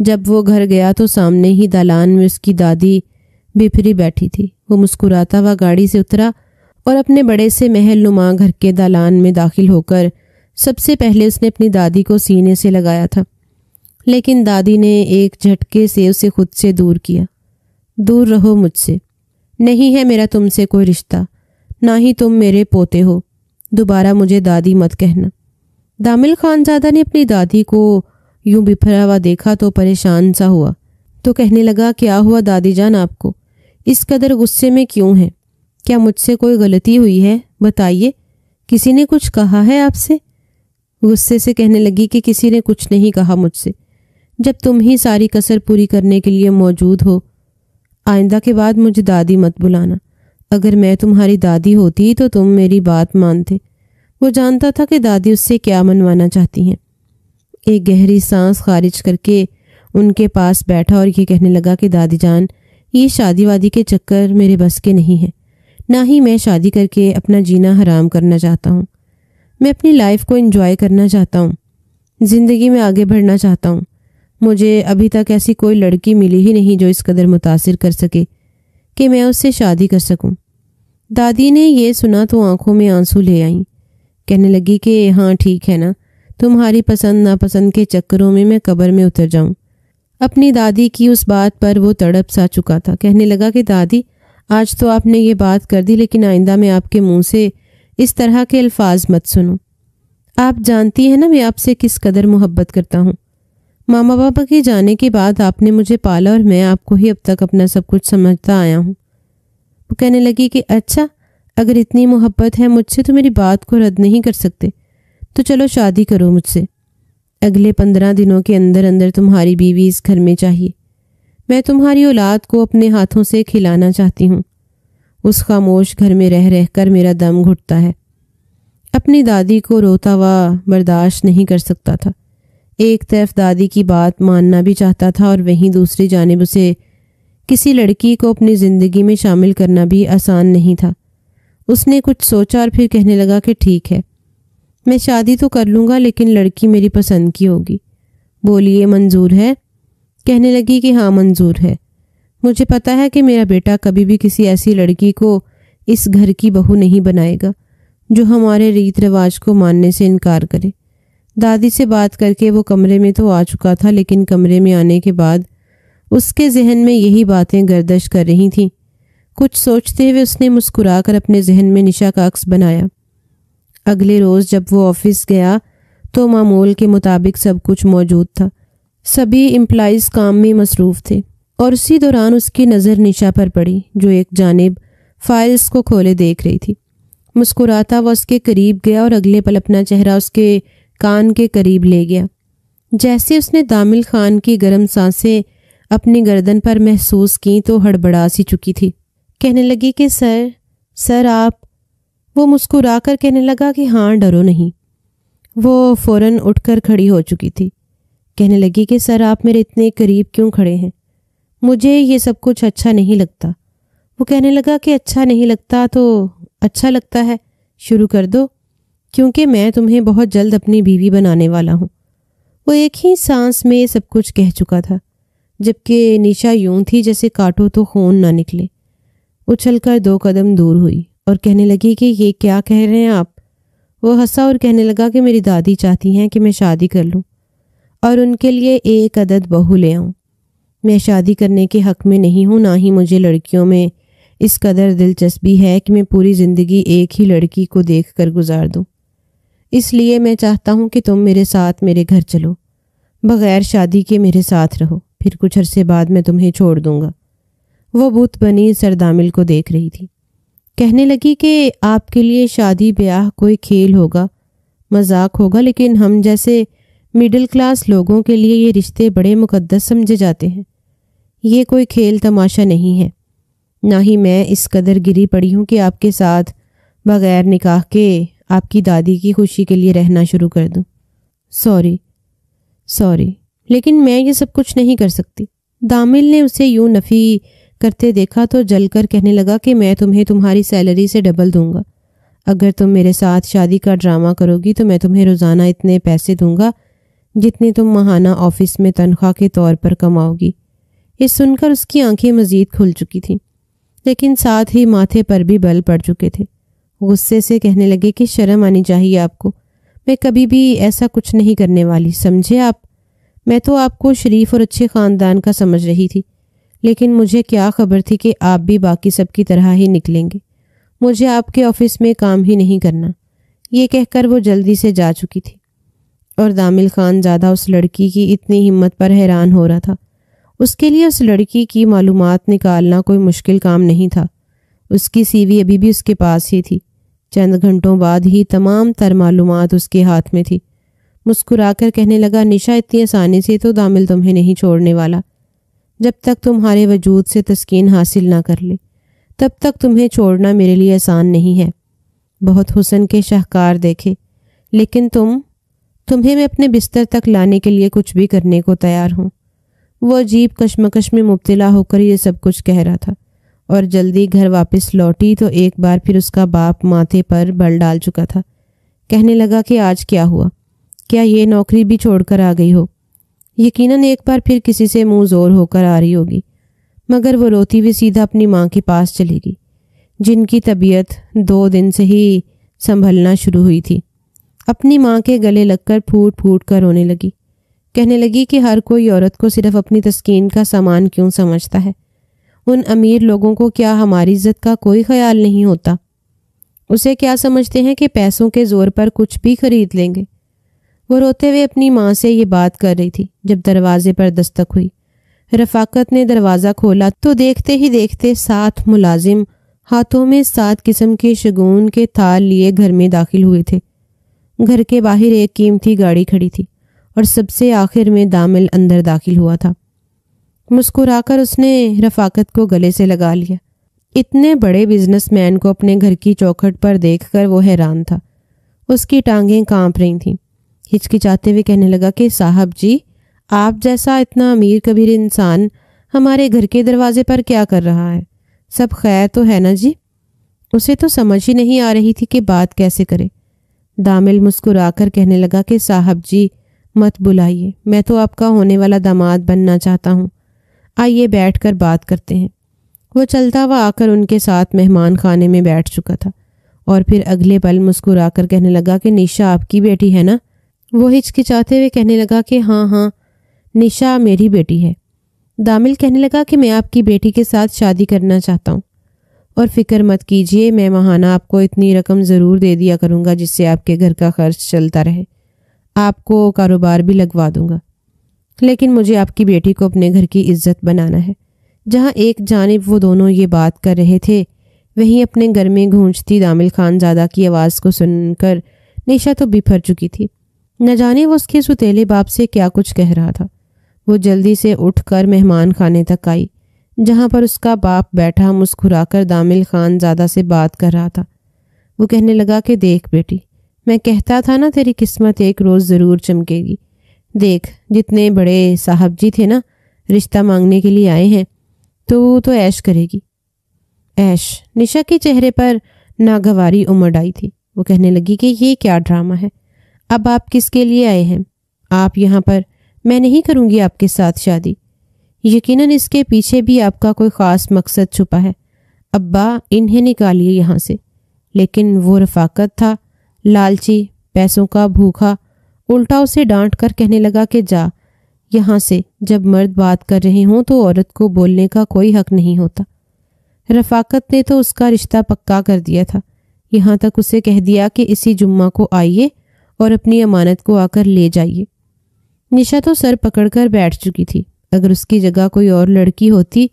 جب وہ گھر گیا تو سامنے ہی دالان میں اس کی دادی بپھری بیٹھی تھی۔ وہ مسکراتا ہوا گاڑی سے اترا اور اپنے بڑے سے محل نما گھر کے دالان میں داخل ہو کر سب سے پہلے اس نے اپنی دادی کو سینے سے لگایا تھا، لیکن دادی نے ایک جھٹکے سے اسے خود سے دور کیا۔ دور رہو مجھ سے، نہیں ہے میرا تم سے کوئی رشتہ، نہ ہی تم میرے پوتے ہو، دوبارہ مجھے دادی مت کہنا۔ دامل خان زادہ نے اپنی دادی کو یوں بپھرا ہوا دیکھا تو پریشان سا ہوا، تو کہنے لگا کیا ہوا دادی جان، آپ کو اس قدر غصے میں کیوں ہیں؟ کیا مجھ سے کوئی غلطی ہوئی ہے؟ بتائیے، کسی نے کچھ کہا ہے آپ سے؟ غصے سے کہنے لگی کہ کسی نے کچھ نہیں کہا مجھ سے، جب تم ہی ساری کسر پوری کرنے کے لیے موجود ہو۔ آئندہ کے بعد مجھے دادی مت بلانا۔ اگر میں تمہاری دادی ہوتی تو تم میری بات مانتے۔ وہ جانتا تھا کہ دادی اس سے کیا منوانا چاہتی ہیں۔ ایک گہری سانس خارج کر کے ان کے پاس بیٹھا اور یہ کہنے لگا کہ دادی جان، یہ شادی وادی کے چکر میرے بس کے نہیں ہیں، نہ ہی میں شادی کر کے اپنا جینا حرام کرنا چاہتا ہوں۔ میں اپنی لائف کو انجوائے کرنا چاہتا ہوں، زندگی میں آگے بڑھنا چاہتا ہوں۔ مجھے ابھی تک ایسی کوئی لڑکی ملی ہی نہیں جو اس قدر متاثر کر سکے کہ میں اس سے شادی کر سکوں۔ دادی نے یہ سنا تو آنکھوں میں آنسو لے آئیں۔ کہنے لگی کہ ہاں ٹھیک ہے نا، تمہاری پسند ناپسند کے چکروں میں قبر میں اتر جاؤں۔ اپنی دادی کی اس بات پر وہ تڑپ سا چکا تھا۔ کہنے لگا کہ دادی، آج تو آپ نے یہ بات کر دی، لیکن آئندہ میں آپ کے منہ سے اس طرح کے الفاظ مت سنوں۔ آپ جانتی ہیں نا میں آپ سے کس قدر محبت کرتا ہوں۔ ماما پاپا کے جانے کے بعد آپ نے مجھے پالا اور میں آپ کو ہی اب تک اپنا سب کچھ سمجھتا آیا ہوں۔ وہ کہنے لگی کہ اچھا، اگر اتنی محبت ہے مجھ سے تو میری بات کو رد نہیں کر سکتے، تو چلو شادی کرو مجھ سے۔ اگلے 15 دنوں کے اندر اندر تمہاری بیوی اس گھر میں چاہیے۔ میں تمہاری اولاد کو اپنے ہاتھوں سے کھلانا چاہتی ہوں۔ اس خاموش گھر میں رہ رہ کر میرا دم گھٹتا ہے۔ اپنی دادی کو روتا ہوا برداشت نہیں کر سکتا تھا۔ ایک طرف دادی کی بات ماننا بھی چاہتا تھا اور وہیں دوسری جانب اسے کسی لڑکی کو اپنی زندگی میں شامل کرنا بھی آسان نہیں تھا۔ اس نے کچھ سوچا اور پھر کہنے لگا کہ ٹھیک ہے، میں شادی تو کر لوں گا، لیکن لڑکی میری پسند کی ہوگی۔ بولیے منظور ہے؟ کہنے لگی کہ ہاں منظور ہے۔ مجھے پتا ہے کہ میرا بیٹا کبھی بھی کسی ایسی لڑکی کو اس گھر کی بہو نہیں بنائے گا جو ہمارے ریت رواج کو ماننے سے انکار کرے۔ دادی سے بات کر کے وہ کمرے میں تو آ چکا تھا، لیکن کمرے میں آنے کے بعد اس کے ذہن میں یہی باتیں گردش کر رہی تھیں۔ کچھ سوچتے ہوئے اس نے مسکرا کر اپنے ذہن میں نشا کا عکس بنایا۔ اگلے روز جب وہ آفس گیا تو معمول کے مطابق سب کچھ موجود تھا۔ سبھی امپلائیز کام میں مصروف تھے اور اسی دوران اس کی نظر نشا پر پڑی جو ایک جانب فائلز کو کھولے دیکھ رہی تھی۔ مسکراتا وہ اس کے قریب گیا اور اگلے پل اپنا چہرہ اس کے کان کے قریب لے گیا۔ جیسے اس نے دامل خان کی گرم سانسیں اپنی گردن پر محسوس کیں تو ہڑبڑا سی چکی تھی۔ کہنے لگی کہ سر آپ۔ وہ مسکرا کر کہنے لگا کہ ہاں، ڈرو نہیں۔ وہ فوراً اٹھ کر کھڑی ہو چکی تھی۔ کہنے لگی کہ سر آپ میرے اتنے قریب کیوں کھڑے ہیں؟ مجھے یہ سب کچھ اچھا نہیں لگتا۔ وہ کہنے لگا کہ اچھا نہیں لگتا تو اچھا لگتا ہے، شروع کر دو، کیونکہ میں تمہیں بہت جلد اپنی بیوی بنانے والا ہوں۔ وہ ایک ہی سانس میں سب کچھ کہہ چکا تھا، جبکہ نشا یوں تھی جیسے کاٹو تو خون نہ نکلے۔ اچھل کر 2 قدم دور ہوئی اور کہنے لگی کہ یہ کیا کہہ رہے ہیں آپ؟ وہ ہنسا اور کہنے لگا کہ میری دادی چاہتی ہیں کہ میں شادی کر لوں اور ان کے لیے 1 عدد بہو لے آؤں۔ میں شادی کرنے کے حق میں نہیں ہوں، نہ ہی مجھے لڑکیوں میں اس قدر دلچسپی ہے کہ میں پوری زندگی ایک ہی لڑکی کو دیکھ کر گزار دوں۔ اس لیے میں چاہتا ہوں کہ تم میرے ساتھ میرے گھر چلو، بغیر شادی کے میرے ساتھ رہو، پھر کچھ عرصے بعد میں تمہیں چھوڑ دوں گا۔ وہ بت بنی سردامل کو دیکھ رہی تھی۔ کہنے لگی کہ آپ کے لیے شادی بیاہ کوئی کھیل ہوگا، مذاق ہوگا، لیکن ہم جیسے مڈل کلاس لوگوں کے لیے یہ رشتے بڑے مقدس سمجھے جاتے ہیں۔ یہ کوئی کھیل تماشا نہیں ہے، نہ ہی میں اس قدر گری پڑی ہوں کہ آپ کے ساتھ بغیر نکاح کے آپ کی دادی کی خوشی کے لیے رہنا شروع کر دوں۔ سوری، لیکن میں یہ سب کچھ نہیں کر سکتی۔ دامل نے اسے یوں نفی کرتے دیکھا تو جل کر کہنے لگا کہ میں تمہیں تمہاری سیلری سے ڈبل دوں گا۔ اگر تم میرے ساتھ شادی کا ڈرامہ کرو گی تو میں تمہیں روزانہ اتنے پیسے دوں گا جتنے تم ماہانہ آفس میں تنخواہ کے طور پر کماؤ گی۔ یہ سن کر اس کی آنکھیں مزید کھل چکی تھیں، لیکن ساتھ ہی ماتھے پر بھی بل پڑ چکے تھے۔ غصے سے کہنے لگے کہ شرم آنی چاہیے آپ کو، میں کبھی بھی ایسا کچھ نہیں کرنے والی، سمجھے آپ؟ میں تو آپ کو شریف اور اچھے خاندان کا سمجھ رہی تھی، لیکن مجھے کیا خبر تھی کہ آپ بھی باقی سب کی طرح ہی نکلیں گے۔ مجھے آپ کے آفس میں کام ہی نہیں کرنا۔ یہ کہہ کر وہ جلدی سے جا چکی تھی، اور دامل خان زیادہ اس لڑکی کی اتنی ہمت پر حیران ہو رہا تھا۔ اس کے لیے اس لڑکی کی معلومات نکالنا کوئی مشکل کام نہیں تھا۔ اس کی سی وی ابھی بھی اس کے پاس ہی تھی۔ چند گھنٹوں بعد ہی تمام تر معلومات اس کے ہاتھ میں تھی۔ مسکرا کر کہنے لگا، نشا اتنی آسانی سے تو دامل تمہیں نہیں چھوڑنے والا۔ جب تک تمہارے وجود سے تسکین حاصل نہ کر لے تب تک تمہیں چھوڑنا میرے لیے آسان نہیں ہے۔ بہت حسن کے شاہکار دیکھے، لیکن تمہیں میں اپنے بستر تک لانے کے لیے کچھ بھی کرنے کو تیار ہوں۔ وہ عجیب کشمکش میں مبتلا ہو کر یہ سب کچھ کہہ رہا تھا، اور جلدی گھر واپس لوٹی تو ایک بار پھر اس کا باپ ماتھے پر بل ڈال چکا تھا۔ کہنے لگا کہ آج کیا ہوا؟ کیا یہ نوکری بھی چھوڑ کر آ گئی ہو؟ یقیناً ایک بار پھر کسی سے منہ زور ہو کر آ رہی ہوگی۔ مگر وہ روتی ہوئی سیدھا اپنی ماں کے پاس چلی گئی، جن کی طبیعت 2 دن سے ہی سنبھلنا شروع ہوئی تھی۔ اپنی ماں کے گلے لگ کر پھوٹ پھوٹ کر رونے لگی۔ کہنے لگی کہ ہر کوئی عورت کو صرف اپنی تسکین کا سامان کیوں سمجھتا ہے؟ ان امیر لوگوں کو کیا ہماری عزت کا کوئی خیال نہیں ہوتا؟ اسے کیا سمجھتے ہیں کہ پیسوں کے زور پر کچھ بھی خرید لیں گے؟ وہ روتے ہوئے اپنی ماں سے یہ بات کر رہی تھی جب دروازے پر دستک ہوئی۔ رفاقت نے دروازہ کھولا تو دیکھتے ہی دیکھتے 7 ملازم ہاتھوں میں 7 قسم کے شگون کے تھال لیے گھر میں داخل ہوئے تھے۔ گھر کے باہر ایک قیمتی گاڑی کھڑی تھی اور سب سے آخر میں دامل اندر داخل ہوا تھا۔ مسکرا کر اس نے رفاقت کو گلے سے لگا لیا۔ اتنے بڑے بزنس مین کو اپنے گھر کی چوکھٹ پر دیکھ کر وہ حیران تھا۔ اس کی ٹانگیں کانپ رہی تھیں۔ ہچکچاتے ہوئے کہنے لگا کہ صاحب جی، آپ جیسا اتنا امیر کبیر انسان ہمارے گھر کے دروازے پر کیا کر رہا ہے؟ سب خیر تو ہے نا جی؟ اسے تو سمجھ ہی نہیں آ رہی تھی کہ بات کیسے کرے۔ دامل مسکرا کر کہنے لگا کہ صاحب جی مت بلائیے، میں تو آپ کا ہونے والا داماد بننا چاہتا ہوں۔ آئیے بیٹھ کر بات کرتے ہیں۔ وہ چلتا ہوا آ کر ان کے ساتھ مہمان خانے میں بیٹھ چکا تھا، اور پھر اگلے پل مسکرا کر کہنے لگا کہ نشا آپ کی بیٹی ہے نا؟ وہ ہچکچاتے ہوئے کہنے لگا کہ ہاں نشا میری بیٹی ہے۔ دامل کہنے لگا کہ میں آپ کی بیٹی کے ساتھ شادی کرنا چاہتا ہوں، اور فکر مت کیجیے، میں ماہانہ آپ کو اتنی رقم ضرور دے دیا کروں گا جس سے آپ کے گھر کا خرچ چلتا رہے۔ آپ کو کاروبار بھی لگوا دوں گا، لیکن مجھے آپ کی بیٹی کو اپنے گھر کی عزت بنانا ہے۔ جہاں ایک جانب وہ دونوں یہ بات کر رہے تھے، وہیں اپنے گھر میں گونجتی دامل خان زادہ کی آواز کو سن کر نشا تو بپھر چکی تھی۔ نہ جانے وہ اس کے ستیلے باپ سے کیا کچھ کہہ رہا تھا۔ وہ جلدی سے اٹھ کر مہمان خانے تک آئی، جہاں پر اس کا باپ بیٹھا مسکرا کر دامل خان زادہ سے بات کر رہا تھا۔ وہ کہنے لگا کہ دیکھ بیٹی، میں کہتا تھا نا تیری قسمت ایک روز ضرور چمکے گی۔ دیکھ، جتنے بڑے صاحب جی تھے نا رشتہ مانگنے کے لیے آئے ہیں، تو عیش کرے گی۔ عیش؟ نشا کے چہرے پر ناگواری امڑ آئی تھی۔ وہ کہنے لگی کہ یہ کیا ڈرامہ ہے؟ اب آپ کس کے لیے آئے ہیں؟ آپ یہاں پر، میں نہیں کروں گی آپ کے ساتھ شادی۔ یقیناً اس کے پیچھے بھی آپ کا کوئی خاص مقصد چھپا ہے۔ ابا، انہیں نکالیے یہاں سے۔ لیکن وہ رفاقت تھا، لالچی، پیسوں کا بھوکھا، الٹا اسے ڈانٹ کر کہنے لگا کہ جا یہاں سے، جب مرد بات کر رہے ہوں تو عورت کو بولنے کا کوئی حق نہیں ہوتا۔ رفاقت نے تو اس کا رشتہ پکا کر دیا تھا، یہاں تک اسے کہہ دیا کہ اسی جمعہ کو آئیے اور اپنی امانت کو آ کر لے جائیے۔ نشا تو سر پکڑ کر بیٹھ چکی تھی۔ اگر اس کی جگہ کوئی اور لڑکی ہوتی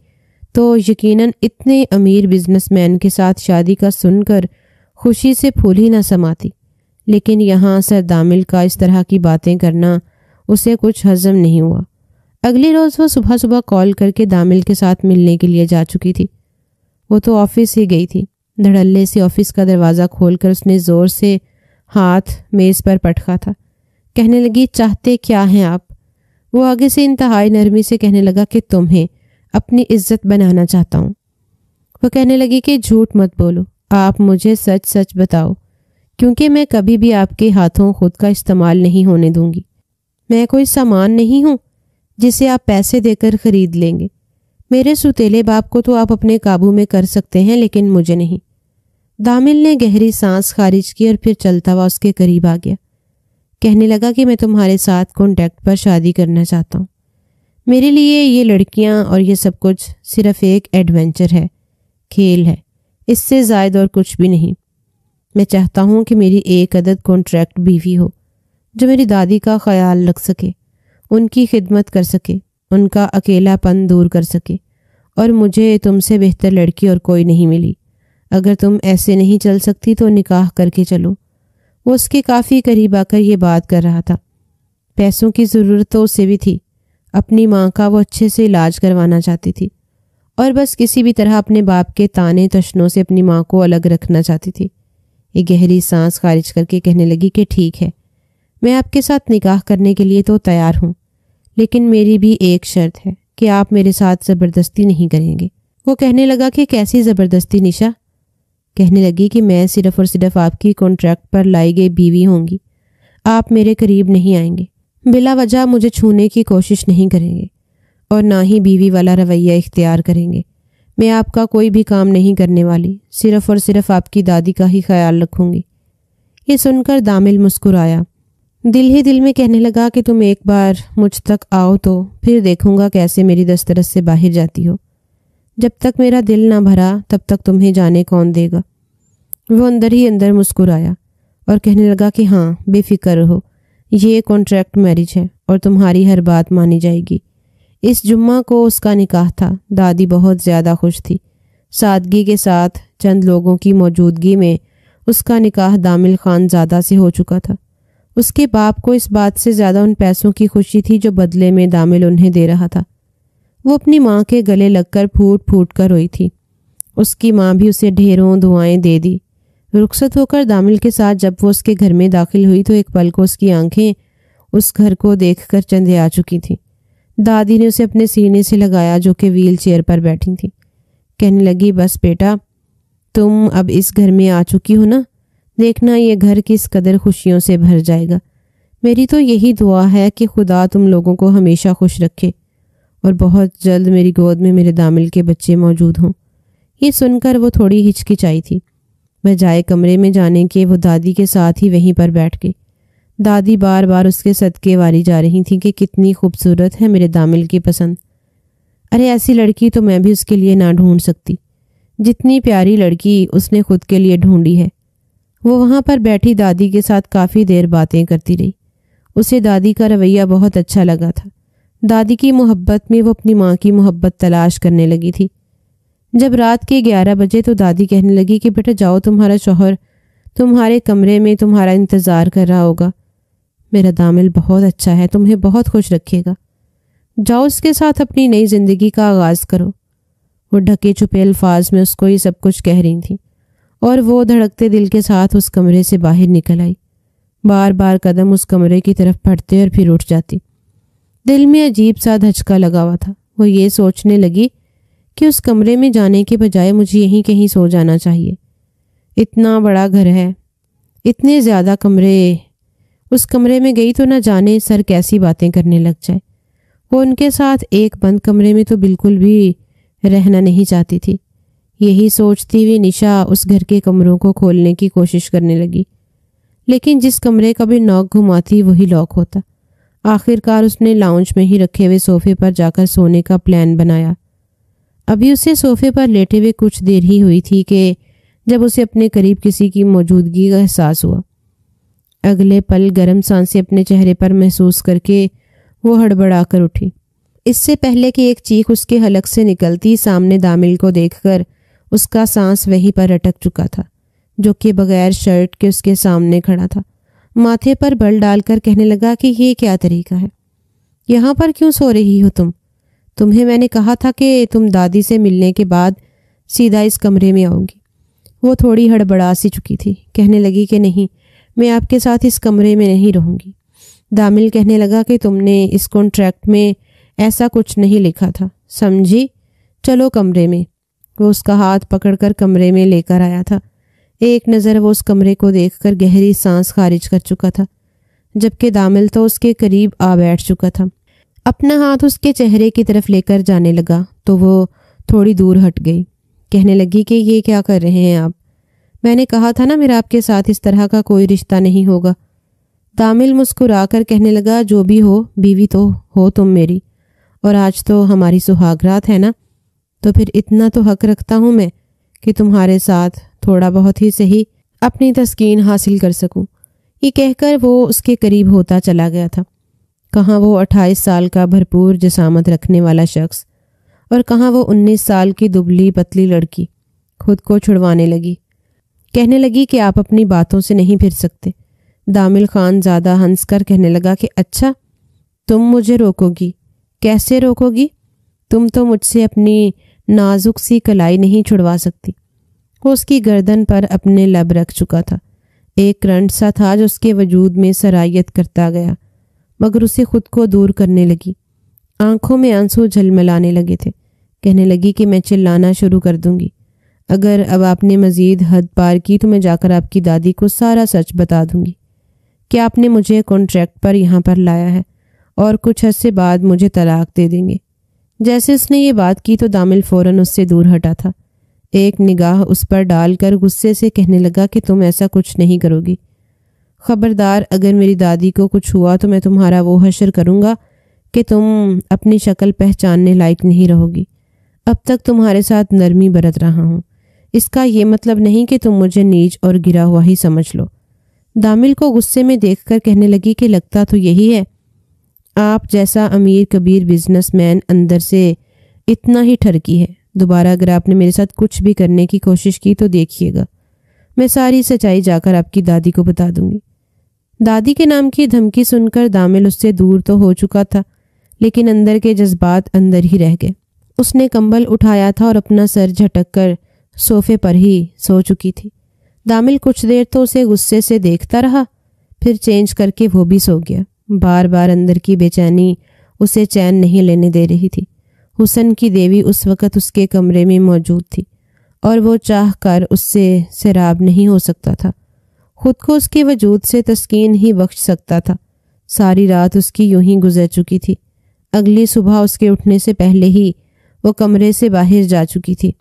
تو یقیناً اتنے امیر بزنس مین کے ساتھ شادی کا سن کر خوشی سے پھول ہی نہ سماتی، لیکن یہاں سر دامل کا اس طرح کی باتیں کرنا اسے کچھ ہضم نہیں ہوا۔ اگلے روز وہ صبح صبح کال کر کے دامل کے ساتھ ملنے کے لیے جا چکی تھی۔ وہ تو آفس ہی گئی تھی۔ دھڑلے سے آفس کا دروازہ کھول کر اس نے زور سے ہاتھ میز پر پٹکا تھا۔ کہنے لگی، چاہتے کیا ہیں آپ؟ وہ آگے سے انتہائی نرمی سے کہنے لگا کہ تمہیں اپنی عزت بنانا چاہتا ہوں۔ وہ کہنے لگی کہ جھوٹ مت بولو، آپ مجھے سچ سچ بتاؤ، کیونکہ میں کبھی بھی آپ کے ہاتھوں خود کا استعمال نہیں ہونے دوں گی۔ میں کوئی سامان نہیں ہوں جسے آپ پیسے دے کر خرید لیں گے۔ میرے ستیلے باپ کو تو آپ اپنے قابو میں کر سکتے ہیں، لیکن مجھے نہیں۔ دامل نے گہری سانس خارج کی اور پھر چلتا ہوا اس کے قریب آ گیا۔ کہنے لگا کہ میں تمہارے ساتھ کانٹیکٹ پر شادی کرنا چاہتا ہوں۔ میرے لیے یہ لڑکیاں اور یہ سب کچھ صرف ایک ایڈونچر ہے، کھیل ہے، اس سے زائد اور کچھ بھی نہیں۔ میں چاہتا ہوں کہ میری ایک عدد کانٹریکٹ بیوی ہو جو میری دادی کا خیال رکھ سکے، ان کی خدمت کر سکے، ان کا اکیلا پن دور کر سکے، اور مجھے تم سے بہتر لڑکی اور کوئی نہیں ملی۔ اگر تم ایسے نہیں چل سکتی تو نکاح کر کے چلو۔ وہ اس کے کافی قریب آ کر یہ بات کر رہا تھا۔ پیسوں کی ضرورت تو اسے بھی تھی، اپنی ماں کا وہ اچھے سے علاج کروانا چاہتی تھی، اور بس کسی بھی طرح اپنے باپ کے تانے تشنوں سے اپنی ماں کو الگ رکھنا چاہتی تھی۔ یہ گہری سانس خارج کر کے کہنے لگی کہ ٹھیک ہے، میں آپ کے ساتھ نکاح کرنے کے لیے تو تیار ہوں، لیکن میری بھی ایک شرط ہے کہ آپ میرے ساتھ زبردستی نہیں کریں گے۔ وہ کہنے لگا کہ کیسی زبردستی نشا؟ کہنے لگی کہ میں صرف اور صرف آپ کی کانٹریکٹ پر لائی گئی بیوی ہوں گی۔ آپ میرے قریب نہیں آئیں گے، بلا وجہ مجھے چھونے کی کوشش نہیں کریں گے، اور نہ ہی بیوی والا رویہ اختیار کریں گے۔ میں آپ کا کوئی بھی کام نہیں کرنے والی، صرف اور صرف آپ کی دادی کا ہی خیال رکھوں گی۔ یہ سن کر دامل مسکرایا، دل ہی دل میں کہنے لگا کہ تم ایک بار مجھ تک آؤ تو پھر دیکھوں گا کیسے میری دسترس سے باہر جاتی ہو۔ جب تک میرا دل نہ بھرا تب تک تمہیں جانے کون دے گا۔ وہ اندر ہی اندر مسکرایا اور کہنے لگا کہ ہاں، بے فکر رہو، یہ کانٹریکٹ میرج ہے اور تمہاری ہر بات مانی جائے گی۔ اس جمعہ کو اس کا نکاح تھا۔ دادی بہت زیادہ خوش تھی۔ سادگی کے ساتھ چند لوگوں کی موجودگی میں اس کا نکاح دامل خان زادہ سے ہو چکا تھا۔ اس کے باپ کو اس بات سے زیادہ ان پیسوں کی خوشی تھی جو بدلے میں دامل انہیں دے رہا تھا۔ وہ اپنی ماں کے گلے لگ کر پھوٹ پھوٹ کر روئی تھی۔ اس کی ماں بھی اسے ڈھیروں دعائیں دے دی۔ رخصت ہو کر دامل کے ساتھ جب وہ اس کے گھر میں داخل ہوئی تو ایک پل کو اس کی آنکھیں اس گھر کو دیکھ کر چندے آ چکی تھیں۔ دادی نے اسے اپنے سینے سے لگایا جو کہ ویل چیئر پر بیٹھی تھی۔ کہنے لگی، بس بیٹا، تم اب اس گھر میں آ چکی ہو نا، دیکھنا یہ گھر کس قدر خوشیوں سے بھر جائے گا۔ میری تو یہی دعا ہے کہ خدا تم لوگوں کو ہمیشہ خوش رکھے، اور بہت جلد میری گود میں میرے دامل کے بچے موجود ہوں۔ یہ سن کر وہ تھوڑی ہچکچائی تھی۔ بجائے کمرے میں جانے کے وہ دادی کے ساتھ ہی وہیں پر بیٹھ گئی۔ دادی بار بار اس کے صدقے واری جا رہی تھی کہ کتنی خوبصورت ہے میرے دامل کی پسند۔ ارے ایسی لڑکی تو میں بھی اس کے لیے نہ ڈھونڈ سکتی جتنی پیاری لڑکی اس نے خود کے لیے ڈھونڈی ہے۔ وہ وہاں پر بیٹھی دادی کے ساتھ کافی دیر باتیں کرتی رہی۔ اسے دادی کا رویہ بہت اچھا لگا تھا۔ دادی کی محبت میں وہ اپنی ماں کی محبت تلاش کرنے لگی تھی۔ جب رات کے 11 بجے تو دادی کہنے لگی کہ بیٹا جاؤ، تمہارا شوہر تمہارے کمرے میں تمہارا انتظار کر رہا ہوگا۔ میرا دامل بہت اچھا ہے، تمہیں بہت خوش رکھے گا، جاؤ اس کے ساتھ اپنی نئی زندگی کا آغاز کرو۔ وہ ڈھکے چھپے الفاظ میں اس کو یہ سب کچھ کہہ رہی تھیں اور وہ دھڑکتے دل کے ساتھ اس کمرے سے باہر نکل آئی۔ بار بار قدم اس کمرے کی طرف بڑھتے اور پھر اٹھ جاتی۔ دل میں عجیب سا دھچکا لگا ہوا تھا۔ وہ یہ سوچنے لگی کہ اس کمرے میں جانے کے بجائے مجھے یہیں کہیں سو جانا چاہیے۔ اتنا بڑا گھر ہے، اتنے زیادہ کمرے، اس کمرے میں گئی تو نہ جانے سر کیسی باتیں کرنے لگ جائے۔ وہ ان کے ساتھ ایک بند کمرے میں تو بالکل بھی رہنا نہیں چاہتی تھی۔ یہی سوچتی ہوئی نشا اس گھر کے کمروں کو کھولنے کی کوشش کرنے لگی، لیکن جس کمرے کا بھی نوک گھماتی وہی لاک ہوتا۔ آخر کار اس نے لاؤنج میں ہی رکھے ہوئے صوفے پر جا کر سونے کا پلان بنایا۔ ابھی اسے صوفے پر لیٹے ہوئے کچھ دیر ہی ہوئی تھی کہ جب اسے اپنے قریب کسی کی موجودگی کا احساس ہوا۔ اگلے پل گرم سانسیں اپنے چہرے پر محسوس کر کے وہ ہڑبڑا کر اٹھی۔ اس سے پہلے کہ ایک چیخ اس کے حلق سے نکلتی، سامنے دامل کو دیکھ کر اس کا سانس وہیں پر اٹک چکا تھا، جو کہ بغیر شرٹ کے اس کے سامنے کھڑا تھا۔ ماتھے پر بل ڈال کر کہنے لگا کہ یہ کیا طریقہ ہے؟ یہاں پر کیوں سو رہی ہو تم؟ تمہیں میں نے کہا تھا کہ تم دادی سے ملنے کے بعد سیدھا اس کمرے میں آؤ گی۔ وہ تھوڑی ہڑبڑا سی چکی تھی، کہنے لگی کہ نہیں، میں آپ کے ساتھ اس کمرے میں نہیں رہوں گی۔ دامل کہنے لگا کہ تم نے اس کانٹریکٹ میں ایسا کچھ نہیں لکھا تھا، سمجھی؟ چلو کمرے میں۔ وہ اس کا ہاتھ پکڑ کر کمرے میں لے کر آیا تھا۔ ایک نظر وہ اس کمرے کو دیکھ کر گہری سانس خارج کر چکا تھا، جبکہ دامل تو اس کے قریب آ بیٹھ چکا تھا۔ اپنا ہاتھ اس کے چہرے کی طرف لے کر جانے لگا تو وہ تھوڑی دور ہٹ گئی، کہنے لگی کہ یہ کیا کر رہے ہیں آپ؟ میں نے کہا تھا نا میرا آپ کے ساتھ اس طرح کا کوئی رشتہ نہیں ہوگا۔ دامل مسکرا کر کہنے لگا جو بھی ہو، بیوی تو ہو تم میری، اور آج تو ہماری سہاگ رات ہے نا، تو پھر اتنا تو حق رکھتا ہوں میں کہ تمہارے ساتھ تھوڑا بہت ہی صحیح اپنی تسکین حاصل کر سکوں۔ یہ کہہ کر وہ اس کے قریب ہوتا چلا گیا تھا۔ کہاں وہ 28 سال کا بھرپور جسامت رکھنے والا شخص اور کہاں وہ 19 سال کی دبلی پتلی لڑکی۔ خود کو چھڑوانے لگی، کہنے لگی کہ آپ اپنی باتوں سے نہیں پھر سکتے۔ دامل خان زادہ ہنس کر کہنے لگا کہ اچھا، تم مجھے روکو گی؟ کیسے روکو گی؟ تم تو مجھ سے اپنی نازک سی کلائی نہیں چھڑوا سکتی۔ وہ اس کی گردن پر اپنے لب رکھ چکا تھا۔ ایک کرنٹ سا تھا جو اس کے وجود میں سرایت کرتا گیا، مگر اسے خود کو دور کرنے لگی۔ آنکھوں میں آنسو جھلملانے لگے تھے۔ کہنے لگی کہ میں چلانا شروع کر دوں گی۔ اگر اب آپ نے مزید حد پار کی تو میں جا کر آپ کی دادی کو سارا سچ بتا دوں گی کہ آپ نے مجھے کانٹریکٹ پر یہاں پر لایا ہے اور کچھ عرصے بعد مجھے طلاق دے دیں گے۔ جیسے اس نے یہ بات کی تو دامل فوراً اس سے دور ہٹا تھا۔ ایک نگاہ اس پر ڈال کر غصے سے کہنے لگا کہ تم ایسا کچھ نہیں کرو گی۔ خبردار، اگر میری دادی کو کچھ ہوا تو میں تمہارا وہ حشر کروں گا کہ تم اپنی شکل پہچاننے لائق نہیں رہو گی۔ اب تک تمہارے ساتھ نرمی برت رہا ہوں، اس کا یہ مطلب نہیں کہ تم مجھے نیچ اور گرا ہوا ہی سمجھ لو۔ دامل کو غصے میں دیکھ کر کہنے لگی کہ لگتا تو یہی ہے، آپ جیسا امیر کبیر بزنس مین اندر سے اتنا ہی ٹھرکی ہے۔ دوبارہ اگر آپ نے میرے ساتھ کچھ بھی کرنے کی کوشش کی تو دیکھیے گا، میں ساری سچائی جا کر آپ کی دادی کو بتا دوں گی۔ دادی کے نام کی دھمکی سن کر دامل اس سے دور تو ہو چکا تھا، لیکن اندر کے جذبات اندر ہی رہ گئے۔ اس نے کمبل اٹھایا تھا اور اپنا سر جھٹک کر صوفے پر ہی سو چکی تھی۔ دامل کچھ دیر تو اسے غصے سے دیکھتا رہا، پھر چینج کر کے وہ بھی سو گیا۔ بار بار اندر کی بے چینی اسے چین نہیں لینے دے رہی تھی۔ حسن کی دیوی اس وقت اس کے کمرے میں موجود تھی اور وہ چاہ کر اس سے سیراب نہیں ہو سکتا تھا، خود کو اس کے وجود سے تسکین ہی بخش سکتا تھا۔ ساری رات اس کی یوں ہی گزر چکی تھی۔ اگلی صبح اس کے اٹھنے سے پہلے ہی وہ کمرے سے باہر جا چکی تھی۔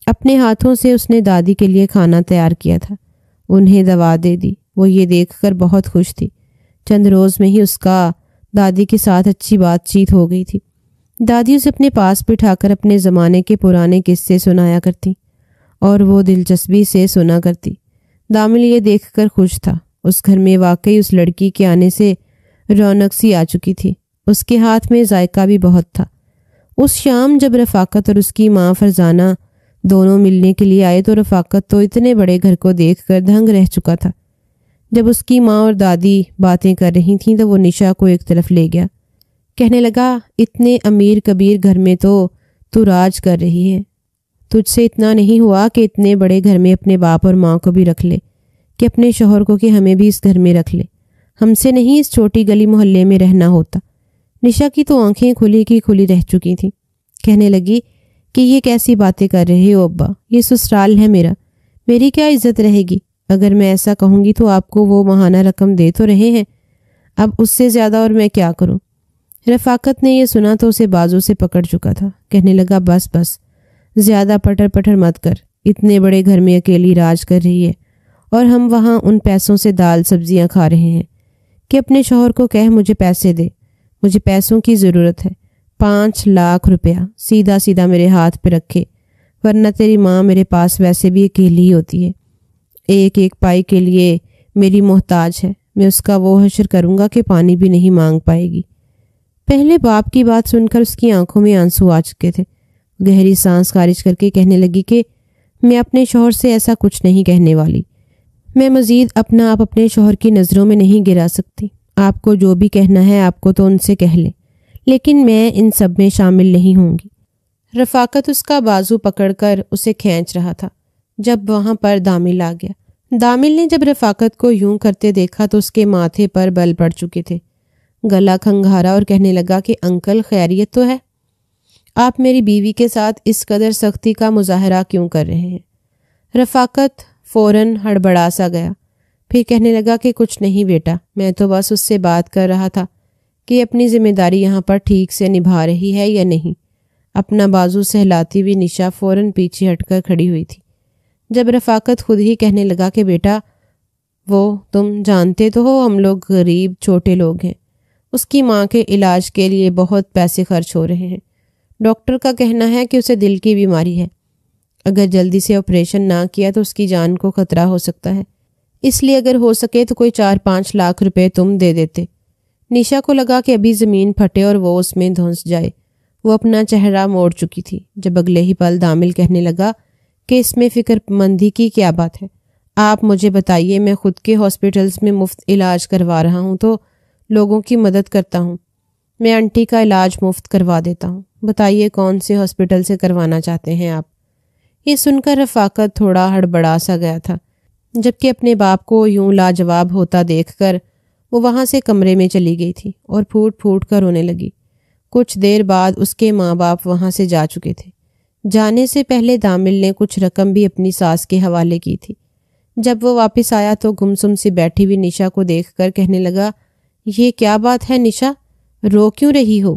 اپنے ہاتھوں سے اس نے دادی کے لیے کھانا تیار کیا تھا، انہیں دوا دے دی۔ وہ یہ دیکھ کر بہت خوش تھی۔ چند روز میں ہی اس کا دادی کے ساتھ اچھی بات چیت ہو گئی تھی۔ دادی اسے اپنے پاس بٹھا کر اپنے زمانے کے پرانے قصے سنایا کرتی اور وہ دلچسپی سے سنا کرتی۔ دامل یہ دیکھ کر خوش تھا۔ اس گھر میں واقعی اس لڑکی کے آنے سے رونق سی آ چکی تھی۔ اس کے ہاتھ میں ذائقہ بھی بہت تھا۔ اس شام جب رفاقت اور اس کی ماں فرزانہ دونوں ملنے کے لیے آئے تو رفاقت تو اتنے بڑے گھر کو دیکھ کر دھنگ رہ چکا تھا۔ جب اس کی ماں اور دادی باتیں کر رہی تھیں تو وہ نشا کو ایک طرف لے گیا، کہنے لگا اتنے امیر کبیر گھر میں تو راج کر رہی ہے، تجھ سے اتنا نہیں ہوا کہ اتنے بڑے گھر میں اپنے باپ اور ماں کو بھی رکھ لے، کہ اپنے شوہر کو کہ ہمیں بھی اس گھر میں رکھ لے، ہم سے نہیں اس چھوٹی گلی محلے میں رہنا ہوتا۔ نشا کی تو آنکھیں کھلی کی کھلی رہ چکی تھیں، کہنے لگی کہ یہ کیسی باتیں کر رہے ہو ابا، یہ سسرال ہے میرا، میری کیا عزت رہے گی؟ اگر میں ایسا کہوں گی تو آپ کو وہ ماہانہ رقم دے تو رہے ہیں، اب اس سے زیادہ اور میں کیا کروں؟ رفاقت نے یہ سنا تو اسے بازو سے پکڑ چکا تھا، کہنے لگا بس بس، زیادہ پٹر پٹر مت کر، اتنے بڑے گھر میں اکیلی راج کر رہی ہے اور ہم وہاں ان پیسوں سے دال سبزیاں کھا رہے ہیں، کہ اپنے شوہر کو کہہ مجھے پیسے دے، مجھے پیسوں کی ضرورت ہے، 5 لاکھ روپیہ سیدھا سیدھا میرے ہاتھ پہ رکھے، ورنہ تیری ماں میرے پاس ویسے بھی اکیلی ہوتی ہے، ایک ایک پائی کے لیے میری محتاج ہے، میں اس کا وہ حشر کروں گا کہ پانی بھی نہیں مانگ پائے گی۔ پہلے باپ کی بات سن کر اس کی آنکھوں میں آنسو آ چکے تھے، گہری سانس خارج کر کے کہنے لگی کہ میں اپنے شوہر سے ایسا کچھ نہیں کہنے والی، میں مزید اپنا آپ اپنے شوہر کی نظروں میں نہیں گرا سکتی، آپ کو جو بھی کہنا ہے آپ کو تو ان سے کہہ لیں، لیکن میں ان سب میں شامل نہیں ہوں گی۔ رفاقت اس کا بازو پکڑ کر اسے کھینچ رہا تھا جب وہاں پر دامل آ گیا۔ دامل نے جب رفاقت کو یوں کرتے دیکھا تو اس کے ماتھے پر بل پڑ چکے تھے، گلا کھنگھارا اور کہنے لگا کہ انکل خیریت تو ہے؟ آپ میری بیوی کے ساتھ اس قدر سختی کا مظاہرہ کیوں کر رہے ہیں؟ رفاقت فوراً ہڑبڑا سا گیا، پھر کہنے لگا کہ کچھ نہیں بیٹا، میں تو بس اس سے بات کر رہا تھا کہ اپنی ذمہ داری یہاں پر ٹھیک سے نبھا رہی ہے یا نہیں۔ اپنا بازو سہلاتی ہوئی نشا فوراً پیچھے ہٹ کر کھڑی ہوئی تھی، جب رفاقت خود ہی کہنے لگا کہ بیٹا وہ تم جانتے تو ہو ہم لوگ غریب چھوٹے لوگ ہیں، اس کی ماں کے علاج کے لیے بہت پیسے خرچ ہو رہے ہیں، ڈاکٹر کا کہنا ہے کہ اسے دل کی بیماری ہے، اگر جلدی سے آپریشن نہ کیا تو اس کی جان کو خطرہ ہو سکتا ہے، اس لیے اگر ہو سکے تو کوئی 4-5 لاکھ روپے تم دے دیتے۔ نشا کو لگا کہ ابھی زمین پھٹے اور وہ اس میں دھنس جائے، وہ اپنا چہرہ موڑ چکی تھی، جب اگلے ہی پل دامل کہنے لگا کہ اس میں فکر مندی کی کیا بات ہے؟ آپ مجھے بتائیے، میں خود کے ہاسپٹلز میں مفت علاج کروا رہا ہوں تو لوگوں کی مدد کرتا ہوں، میں آنٹی کا علاج مفت کروا دیتا ہوں، بتائیے کون سے ہاسپٹل سے کروانا چاہتے ہیں آپ؟ یہ سن کر رفاقت تھوڑا ہڑبڑا سا گیا تھا، جبکہ اپنے باپ کو یوں لاجواب ہوتا دیکھ کر وہ وہاں سے کمرے میں چلی گئی تھی اور پھوٹ پھوٹ کر رونے لگی۔ کچھ دیر بعد اس کے ماں باپ وہاں سے جا چکے تھے، جانے سے پہلے دامل نے کچھ رقم بھی اپنی ساس کے حوالے کی تھی۔ جب وہ واپس آیا تو گمسم سی بیٹھی ہوئی نشا کو دیکھ کر کہنے لگا، یہ کیا بات ہے نشا، رو کیوں رہی ہو؟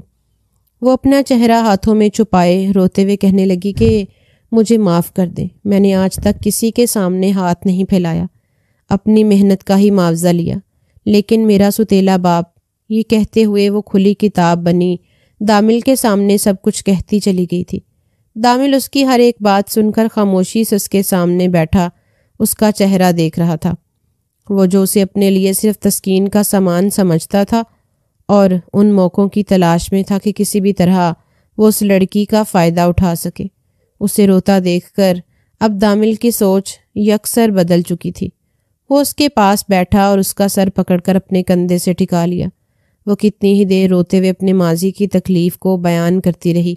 وہ اپنا چہرہ ہاتھوں میں چھپائے روتے ہوئے کہنے لگی کہ مجھے معاف کر دیں، میں نے آج تک کسی کے سامنے ہاتھ نہیں پھیلایا، اپنی محنت کا ہی معاوضہ لیا، لیکن میرا ستیلا باپ، یہ کہتے ہوئے وہ کھلی کتاب بنی دامل کے سامنے سب کچھ کہتی چلی گئی تھی۔ دامل اس کی ہر ایک بات سن کر خاموشی سے اس کے سامنے بیٹھا اس کا چہرہ دیکھ رہا تھا، وہ جو اسے اپنے لیے صرف تسکین کا سامان سمجھتا تھا اور ان موقعوں کی تلاش میں تھا کہ کسی بھی طرح وہ اس لڑکی کا فائدہ اٹھا سکے۔ اسے روتا دیکھ کر اب دامل کی سوچ یکسر بدل چکی تھی۔ وہ اس کے پاس بیٹھا اور اس کا سر پکڑ کر اپنے کندھے سے ٹکا لیا۔ وہ کتنی ہی دیر روتے ہوئے اپنے ماضی کی تکلیف کو بیان کرتی رہی،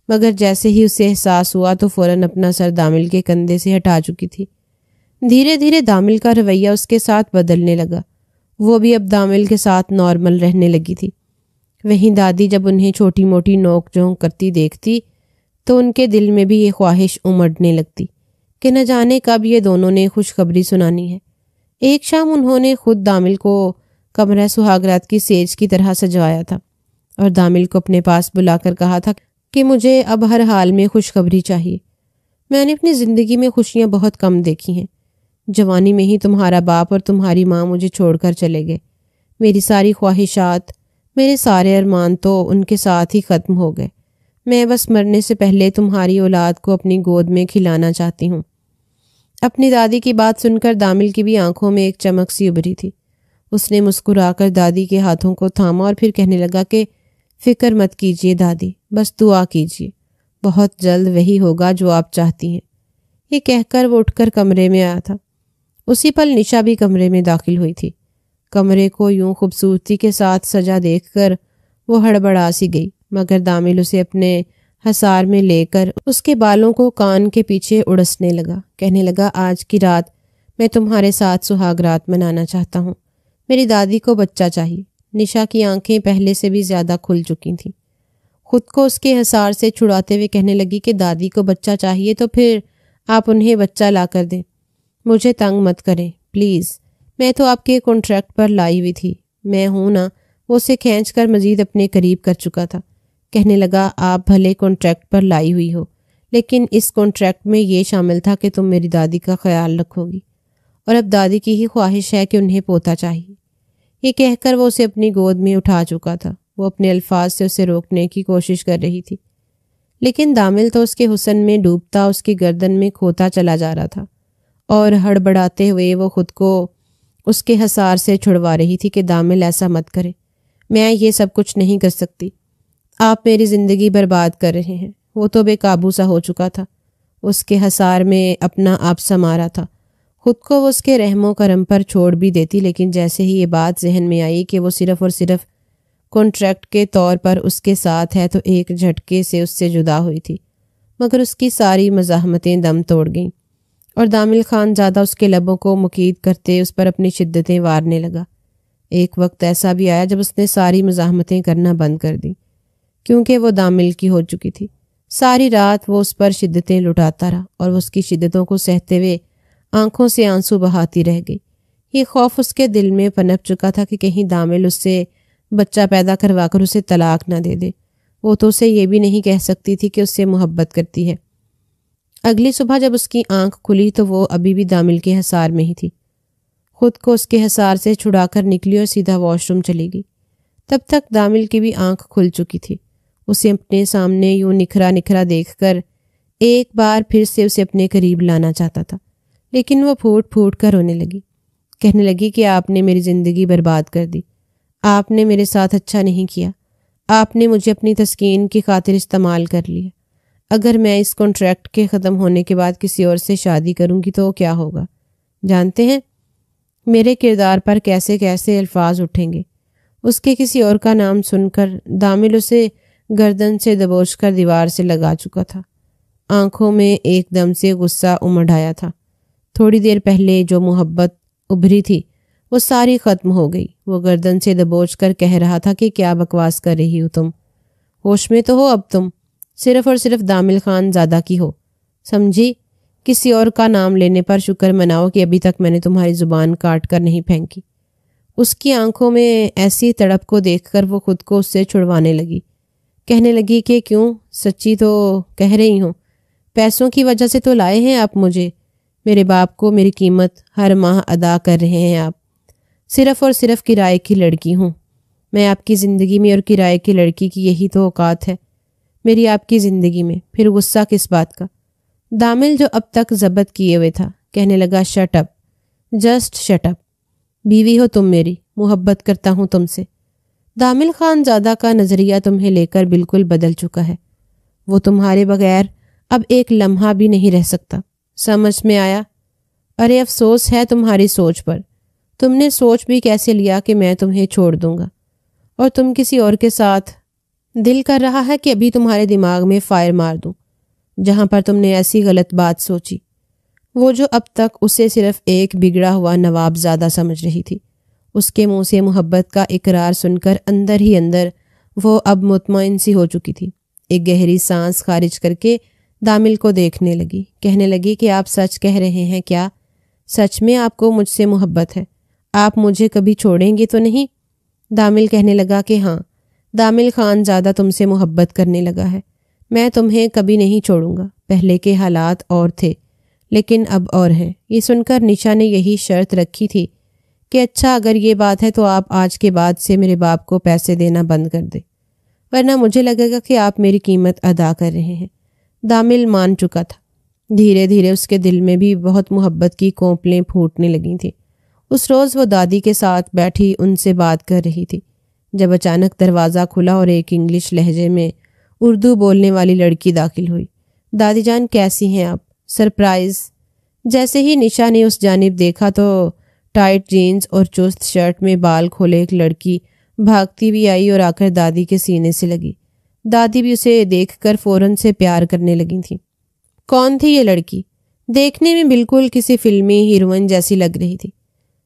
مگر جیسے ہی اسے احساس ہوا تو فوراً اپنا سر دامل کے کندھے سے ہٹا چکی تھی۔ دھیرے دھیرے دامل کا رویہ اس کے ساتھ بدلنے لگا، وہ بھی اب دامل کے ساتھ نارمل رہنے لگی تھی۔ وہیں دادی جب انہیں چھوٹی موٹی نوک جھونک کرتی دیکھتی تو ان کے دل میں بھی یہ خواہش امڑنے لگتی کہ نہ جانے کب یہ دونوں نے خوشخبری سنانی ہے۔ ایک شام انہوں نے خود دامل کو کمرہ سہاگرات کی سیج کی طرح سجوایا تھا اور دامل کو اپنے پاس بلا کر کہا تھا کہ مجھے اب ہر حال میں خوشخبری چاہیے، میں نے اپنی زندگی میں خوشیاں بہت کم دیکھی ہیں، جوانی میں ہی تمہارا باپ اور تمہاری ماں مجھے چھوڑ کر چلے گئے، میری ساری خواہشات، میرے سارے ارمان تو ان کے ساتھ ہی ختم ہو گئے، میں بس مرنے سے پہلے تمہاری اولاد کو اپنی گود میں کھلانا چاہتی ہوں۔ اپنی دادی کی بات سن کر دامل کی بھی آنکھوں میں ایک چمک سی ابھری تھی، اس نے مسکرا کر دادی کے ہاتھوں کو تھاما اور پھر کہنے لگا کہ فکر مت کیجیے دادی، بس دعا کیجیے، بہت جلد وہی ہوگا جو آپ چاہتی ہیں۔ یہ کہہ کر وہ اٹھ کر کمرے میں آیا تھا۔ اسی پل نشا بھی کمرے میں داخل ہوئی تھی۔ کمرے کو یوں خوبصورتی کے ساتھ سجا دیکھ کر وہ ہڑبڑا سی گئی، مگر دامل اسے اپنے حصار میں لے کر اس کے بالوں کو کان کے پیچھے اڑسنے لگا، کہنے لگا آج کی رات میں تمہارے ساتھ سہاگ رات منانا چاہتا ہوں، میری دادی کو بچہ چاہیے۔ نشا کی آنکھیں پہلے سے بھی زیادہ کھل چکی تھیں۔ خود کو اس کے حصار سے چھڑاتے ہوئے کہنے لگی کہ دادی کو بچہ چاہیے تو پھر آپ انہیں بچہ لا کر دیں، مجھے تنگ مت کریں پلیز، میں تو آپ کے کانٹریکٹ پر لائی ہوئی تھی، میں ہوں نا۔ وہ اسے کھینچ کر مزید اپنے قریب کر چکا تھا، کہنے لگا آپ بھلے کانٹریکٹ پر لائی ہوئی ہو، لیکن اس کانٹریکٹ میں یہ شامل تھا کہ تم میری دادی کا خیال رکھو گی، اور اب دادی کی ہی خواہش ہے کہ انہیں پوتا چاہیے۔ یہ کہہ کر وہ اسے اپنی گود میں اٹھا چکا تھا۔ وہ اپنے الفاظ سے اسے روکنے کی کوشش کر رہی تھی، لیکن دامل تو اس کے حسن میں ڈوبتا اس کی گردن میں کھوتا چلا جا رہا تھا، اور ہڑبڑاتے ہوئے وہ خود کو اس کے حصار سے چھڑوا رہی تھی کہ دامل ایسا مت کرے، میں یہ سب کچھ نہیں کر سکتی، آپ میری زندگی برباد کر رہے ہیں۔ وہ تو بے قابو سا ہو چکا تھا، اس کے حصار میں اپنا آپ سما رہا تھا۔ خود کو وہ اس کے رحم و کرم پر چھوڑ بھی دیتی، لیکن جیسے ہی یہ بات ذہن میں آئی کہ وہ صرف اور صرف کانٹریکٹ کے طور پر اس کے ساتھ ہے تو ایک جھٹکے سے اس سے جدا ہوئی تھی، مگر اس کی ساری مزاحمتیں دم توڑ گئیں، اور دامل خان زیادہ اس کے لبوں کو مکید کرتے اس پر اپنی شدتیں وارنے لگا۔ ایک وقت ایسا بھی آیا جب اس نے ساری مزاحمتیں کرنا بند کر دیں، کیونکہ وہ دامل کی ہو چکی تھی۔ ساری رات وہ اس پر شدتیں لٹاتا رہا، اور وہ اس کی شدتوں کو سہتے ہوئے آنکھوں سے آنسو بہاتی رہ گئی۔ یہ خوف اس کے دل میں پنپ چکا تھا کہ کہیں دامل اس سے بچہ پیدا کروا کر اسے طلاق نہ دے دے۔ وہ تو اسے یہ بھی نہیں کہہ سکتی تھی کہ اس سے محبت کرتی ہے۔ اگلی صبح جب اس کی آنکھ کھلی تو وہ ابھی بھی دامل کے حصار میں ہی تھی۔ خود کو اس کے حصار سے چھڑا کر نکلی اور سیدھا واش روم چلی گئی۔ تب تک دامل کی بھی آنکھ کھل چکی تھی۔ اسے اپنے سامنے یوں نکھرا نکھرا دیکھ کر ایک بار پھر سے اسے اپنے قریب لانا چاہتا تھا، لیکن وہ پھوٹ پھوٹ کر رونے لگی، کہنے لگی کہ آپ نے میری زندگی برباد کر دی، آپ نے میرے ساتھ اچھا نہیں کیا، آپ نے مجھے اپنی تسکین کی خاطر استعمال کر لیا۔ اگر میں اس کانٹریکٹ کے ختم ہونے کے بعد کسی اور سے شادی کروں گی تو کیا ہوگا؟ جانتے ہیں میرے کردار پر کیسے کیسے الفاظ اٹھیں گے؟ اس کے کسی اور کا نام سن کر دامل اسے گردن سے دبوچ کر دیوار سے لگا چکا تھا۔ آنکھوں میں ایک دم سے غصہ امڑ آیا تھا۔ تھوڑی دیر پہلے جو محبت ابھری تھی وہ ساری ختم ہو گئی۔ وہ گردن سے دبوچ کر کہہ رہا تھا کہ کیا بکواس کر رہی ہو تم؟ ہوش میں تو ہو اب تم؟ صرف اور صرف دامل خان زادہ کی ہو، سمجھی؟ کسی اور کا نام لینے پر شکر مناؤ کہ ابھی تک میں نے تمہاری زبان کاٹ کر نہیں پھینکی۔ اس کی آنکھوں میں ایسی تڑپ کو دیکھ کر وہ خود کو اس سے چھڑوانے لگی، کہنے لگی کہ کیوں؟ سچی تو کہہ رہی ہوں، پیسوں کی وجہ سے تو لائے ہیں آپ مجھے، میرے باپ کو میری قیمت ہر ماہ ادا کر رہے ہیں آپ، صرف اور صرف کرائے کی لڑکی ہوں میں آپ کی زندگی میں، اور کرائے کی لڑکی کی یہی تو اوقات ہے میری آپ کی زندگی میں، پھر غصہ کس بات کا؟ دامل جو اب تک ضبط کیے ہوئے تھا کہنے لگا shut up, just shut up, بیوی ہو تم میری، محبت کرتا ہوں تم سے۔ دامل خان زادہ کا نظریہ تمہیں لے کر بالکل بدل چکا ہے، وہ تمہارے بغیر اب ایک لمحہ بھی نہیں رہ سکتا، سمجھ میں آیا؟ ارے افسوس ہے تمہاری سوچ پر، تم نے سوچ بھی کیسے لیا کہ میں تمہیں چھوڑ دوں گا اور تم کسی اور کے ساتھ؟ دل کر رہا ہے کہ ابھی تمہارے دماغ میں فائر مار دوں جہاں پر تم نے ایسی غلط بات سوچی۔ وہ جو اب تک اسے صرف ایک بگڑا ہوا نواب زادہ سمجھ رہی تھی، اس کے منہ سے محبت کا اقرار سن کر اندر ہی اندر وہ اب مطمئن سی ہو چکی تھی۔ ایک گہری سانس خارج کر کے دامل کو دیکھنے لگی، کہنے لگی کہ آپ سچ کہہ رہے ہیں کیا؟ سچ میں آپ کو مجھ سے محبت ہے؟ آپ مجھے کبھی چھوڑیں گے تو نہیں؟ دامل کہنے لگا کہ ہاں، دامل خان زادہ تم سے محبت کرنے لگا ہے، میں تمہیں کبھی نہیں چھوڑوں گا۔ پہلے کے حالات اور تھے لیکن اب اور ہیں۔ یہ سن کر نشا نے یہی شرط رکھی تھی کہ اچھا اگر یہ بات ہے تو آپ آج کے بعد سے میرے باپ کو پیسے دینا بند کر دیں، ورنہ مجھے لگے گا کہ آپ میری قیمت ادا کر رہے ہیں۔ دامل مان چکا تھا۔ دھیرے دھیرے اس کے دل میں بھی بہت محبت کی کونپلیں پھوٹنے لگی تھیں۔ اس روز وہ دادی کے ساتھ بیٹھی ان سے بات کر رہی تھی، جب اچانک دروازہ کھلا اور ایک انگلش لہجے میں اردو بولنے والی لڑکی داخل ہوئی۔ دادی جان کیسی ہیں آپ؟ سرپرائز۔ جیسے ہی نشا نے اس جانب دیکھا تو ٹائٹ جینز اور چست شرٹ میں بال کھولے ایک لڑکی بھاگتی بھی آئی اور آ کر دادی کے سینے سے لگی۔ دادی بھی اسے دیکھ کر فوراً سے پیار کرنے لگی تھیں۔ کون تھی یہ لڑکی؟ دیکھنے میں بالکل کسی فلمی ہیروئن جیسی لگ رہی تھی۔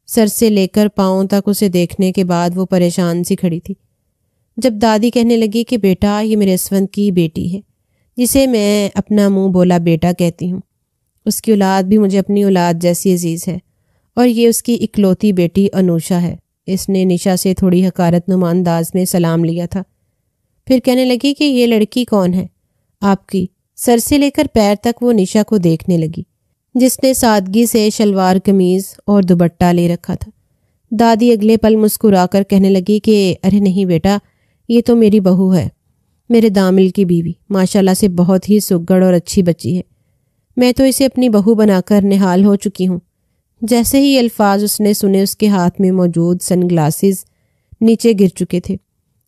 سر سے لے کر پاؤں تک اسے دیکھنے کے بعد وہ پریشان سی کھڑی تھی۔ جب دادی کہنے لگی کہ بیٹا یہ میرے اسفند کی بیٹی ہے، جسے میں اپنا منہ بولا بیٹا کہتی ہوں، اس کی اولاد بھی مجھے اپنی اولاد جیسی عزیز ہے، اور یہ اس کی اکلوتی بیٹی انوشا ہے۔ اس نے نشا سے تھوڑی حقارت نما انداز میں سلام لیا تھا، پھر کہنے لگی کہ یہ لڑکی کون ہے آپ کی؟ سر سے لے کر پیر تک وہ نشا کو دیکھنے لگی، جس نے سادگی سے شلوار قمیض اور دوپٹہ لے رکھا تھا۔ دادی اگلے پل مسکرا کر کہنے لگی کہ ارے نہیں بیٹا، یہ تو میری بہو ہے، میرے دامل کی بیوی، ماشاءاللہ سے بہت ہی سگڑ اور اچھی بچی ہے۔ میں تو اسے اپنی بہو بنا کر نہال ہو چکی ہوں۔ جیسے ہی الفاظ اس نے سنے اس کے ہاتھ میں موجود سن گلاسز نیچے گر چکے تھے۔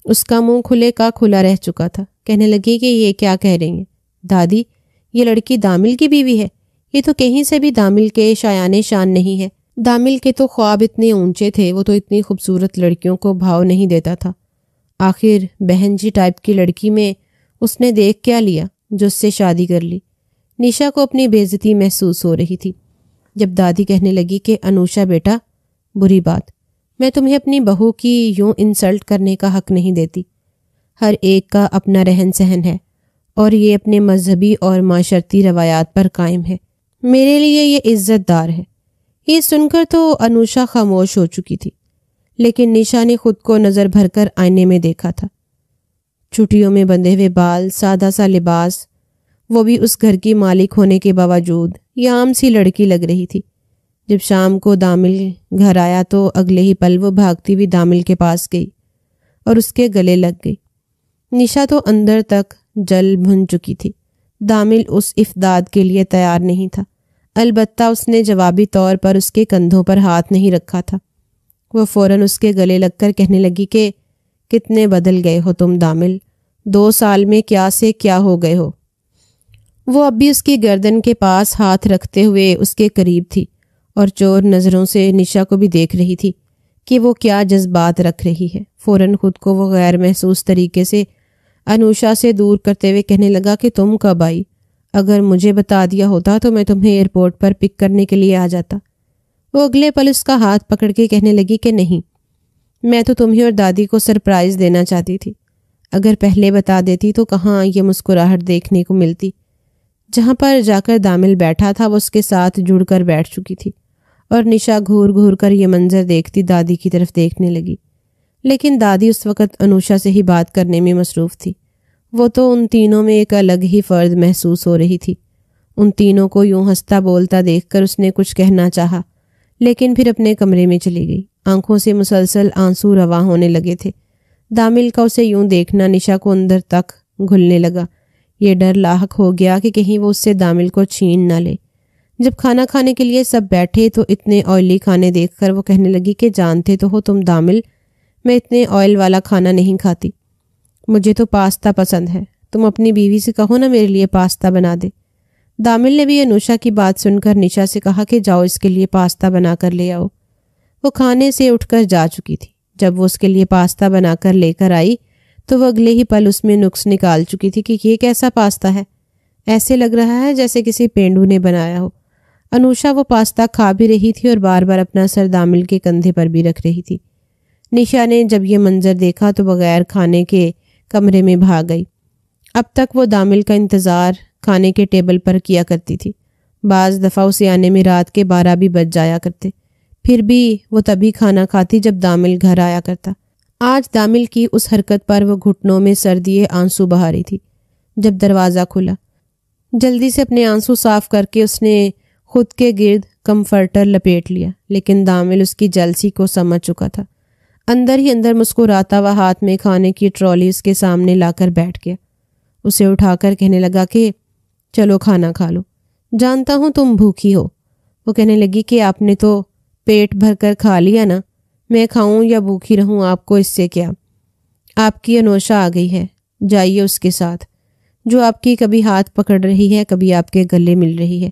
اس کا منہ کھلے کا کھلا رہ چکا تھا۔ کہنے لگی کہ یہ کیا کہہ رہی ہیں دادی؟ یہ لڑکی دامل کی بیوی ہے؟ یہ تو کہیں سے بھی دامل کے شایان شان نہیں ہے۔ دامل کے تو خواب اتنے اونچے تھے، وہ تو اتنی خوبصورت لڑکیوں کو بھاؤ نہیں دیتا تھا۔ آخر بہن جی ٹائپ کی لڑکی میں اس نے دیکھ کیا لیا جو اس سے شادی کر لی؟ نشا کو اپنی بے عزتی محسوس ہو رہی تھی۔ جب دادی کہنے لگی کہ انوشا بیٹا، بری بات، میں تمہیں اپنی بہو کی یوں انسلٹ کرنے کا حق نہیں دیتی۔ ہر ایک کا اپنا رہن سہن ہے، اور یہ اپنے مذہبی اور معاشرتی روایات پر قائم ہے۔ میرے لیے یہ عزت دار ہے۔ یہ سن کر تو انوشا خاموش ہو چکی تھی، لیکن نشا نے خود کو نظر بھر کر آئینے میں دیکھا تھا۔ چھٹیوں میں بندھے ہوئے بال، سادہ سا لباس، وہ بھی اس گھر کی مالک ہونے کے باوجود یہ عام سی لڑکی لگ رہی تھی۔ جب شام کو دامل گھر آیا تو اگلے ہی پل وہ بھاگتی ہوئی دامل کے پاس گئی اور اس کے گلے لگ گئی۔ نشا تو اندر تک جل بھن چکی تھی۔ دامل اس افداد کے لیے تیار نہیں تھا، البتہ اس نے جوابی طور پر اس کے کندھوں پر ہاتھ نہیں رکھا تھا۔ وہ فوراً اس کے گلے لگ کر کہنے لگی کہ کتنے بدل گئے ہو تم دامل، 2 سال میں کیا سے کیا ہو گئے ہو۔ وہ اب بھی اس کی گردن کے پاس ہاتھ رکھتے ہوئے اس کے قریب تھی اور چور نظروں سے نشا کو بھی دیکھ رہی تھی کہ وہ کیا جذبات رکھ رہی ہے۔ فوراً خود کو وہ غیر محسوس طریقے سے انوشا سے دور کرتے ہوئے کہنے لگا کہ تم کب آئی؟ اگر مجھے بتا دیا ہوتا تو میں تمہیں ایئرپورٹ پر پک کرنے کے لیے آ جاتا۔ وہ اگلے پل اس کا ہاتھ پکڑ کے کہنے لگی کہ نہیں، میں تو تمہیں اور دادی کو سرپرائز دینا چاہتی تھی۔ اگر پہلے بتا دیتی تو کہاں یہ مسکراہٹ دیکھنے کو ملتی۔ جہاں پر جا کر دامل بیٹھا تھا وہ اس کے ساتھ جڑ کر بیٹھ چکی تھی، اور نشا گھور گھور کر یہ منظر دیکھتی دادی کی طرف دیکھنے لگی۔ لیکن دادی اس وقت انوشا سے ہی بات کرنے میں مصروف تھی۔ وہ تو ان تینوں میں ایک الگ ہی فرد محسوس ہو رہی تھی۔ ان تینوں کو یوں ہنستا بولتا دیکھ کر اس نے کچھ کہنا چاہا، لیکن پھر اپنے کمرے میں چلی گئی۔ آنکھوں سے مسلسل آنسو رواں ہونے لگے تھے۔ دامل کا اسے یوں دیکھنا نشا کو اندر تک گھلنے لگا۔ یہ ڈر لاحق ہو گیا کہ کہیں وہ اس سے دامل کو چھین نہ لے۔ جب کھانا کھانے کے لیے سب بیٹھے تو اتنے آئلی کھانے دیکھ کر وہ کہنے لگی کہ جانتے تو ہو تم دامل، میں اتنے آئل والا کھانا نہیں کھاتی، مجھے تو پاستا پسند ہے۔ تم اپنی بیوی سے کہو نا میرے لیے پاستا بنا دے۔ دامل نے بھی انوشا کی بات سن کر نشا سے کہا کہ جاؤ اس کے لیے پاستا بنا کر لے آؤ۔ وہ کھانے سے اٹھ کر جا چکی تھی۔ جب وہ اس کے لیے پاستا بنا کر لے کر آئی تو وہ اگلے ہی پل اس میں نقص نکال چکی تھی کہ یہ کیسا پاستا ہے، ایسے لگ رہا ہے جیسے کسی پینڈو نے بنایا ہو۔ انوشا وہ پاستا کھا بھی رہی تھی اور بار بار اپنا سر دامل کے کندھے پر بھی رکھ رہی تھی۔ نشا نے جب یہ منظر دیکھا تو بغیر کھانے کے کمرے میں بھاگ گئی۔ اب تک وہ دامل کا انتظار کھانے کے ٹیبل پر کیا کرتی تھی۔ بعض دفعہ اسے آنے میں رات کے 12 بھی بج جایا کرتے، پھر بھی وہ تبھی کھانا کھاتی جب دامل گھر آیا کرتا۔ آج دامل کی اس حرکت پر وہ گھٹنوں میں سردیے آنسو بہا رہی تھی۔ جب دروازہ کھلا، جلدی سے اپنے آنسو صاف کر کے اس نے خود کے گرد کمفرٹر لپیٹ لیا، لیکن دامل اس کی جلسی کو سمجھ چکا تھا۔ اندر ہی اندر مسکراتا ہوا ہاتھ میں کھانے کی ٹرالی اس کے سامنے لا کر بیٹھ گیا۔ اسے اٹھا کر کہنے لگا کہ چلو کھانا کھا لو، جانتا ہوں تم بھوکی ہو۔ وہ کہنے لگی کہ آپ نے تو پیٹ بھر کر کھا لیا نا، میں کھاؤں یا بھوکی رہوں آپ کو اس سے کیا؟ آپ کی انوشا آ گئی ہے، جائیے اس کے ساتھ، جو آپ کی کبھی ہاتھ پکڑ رہی ہے، کبھی آپ کے گلے مل رہی ہے۔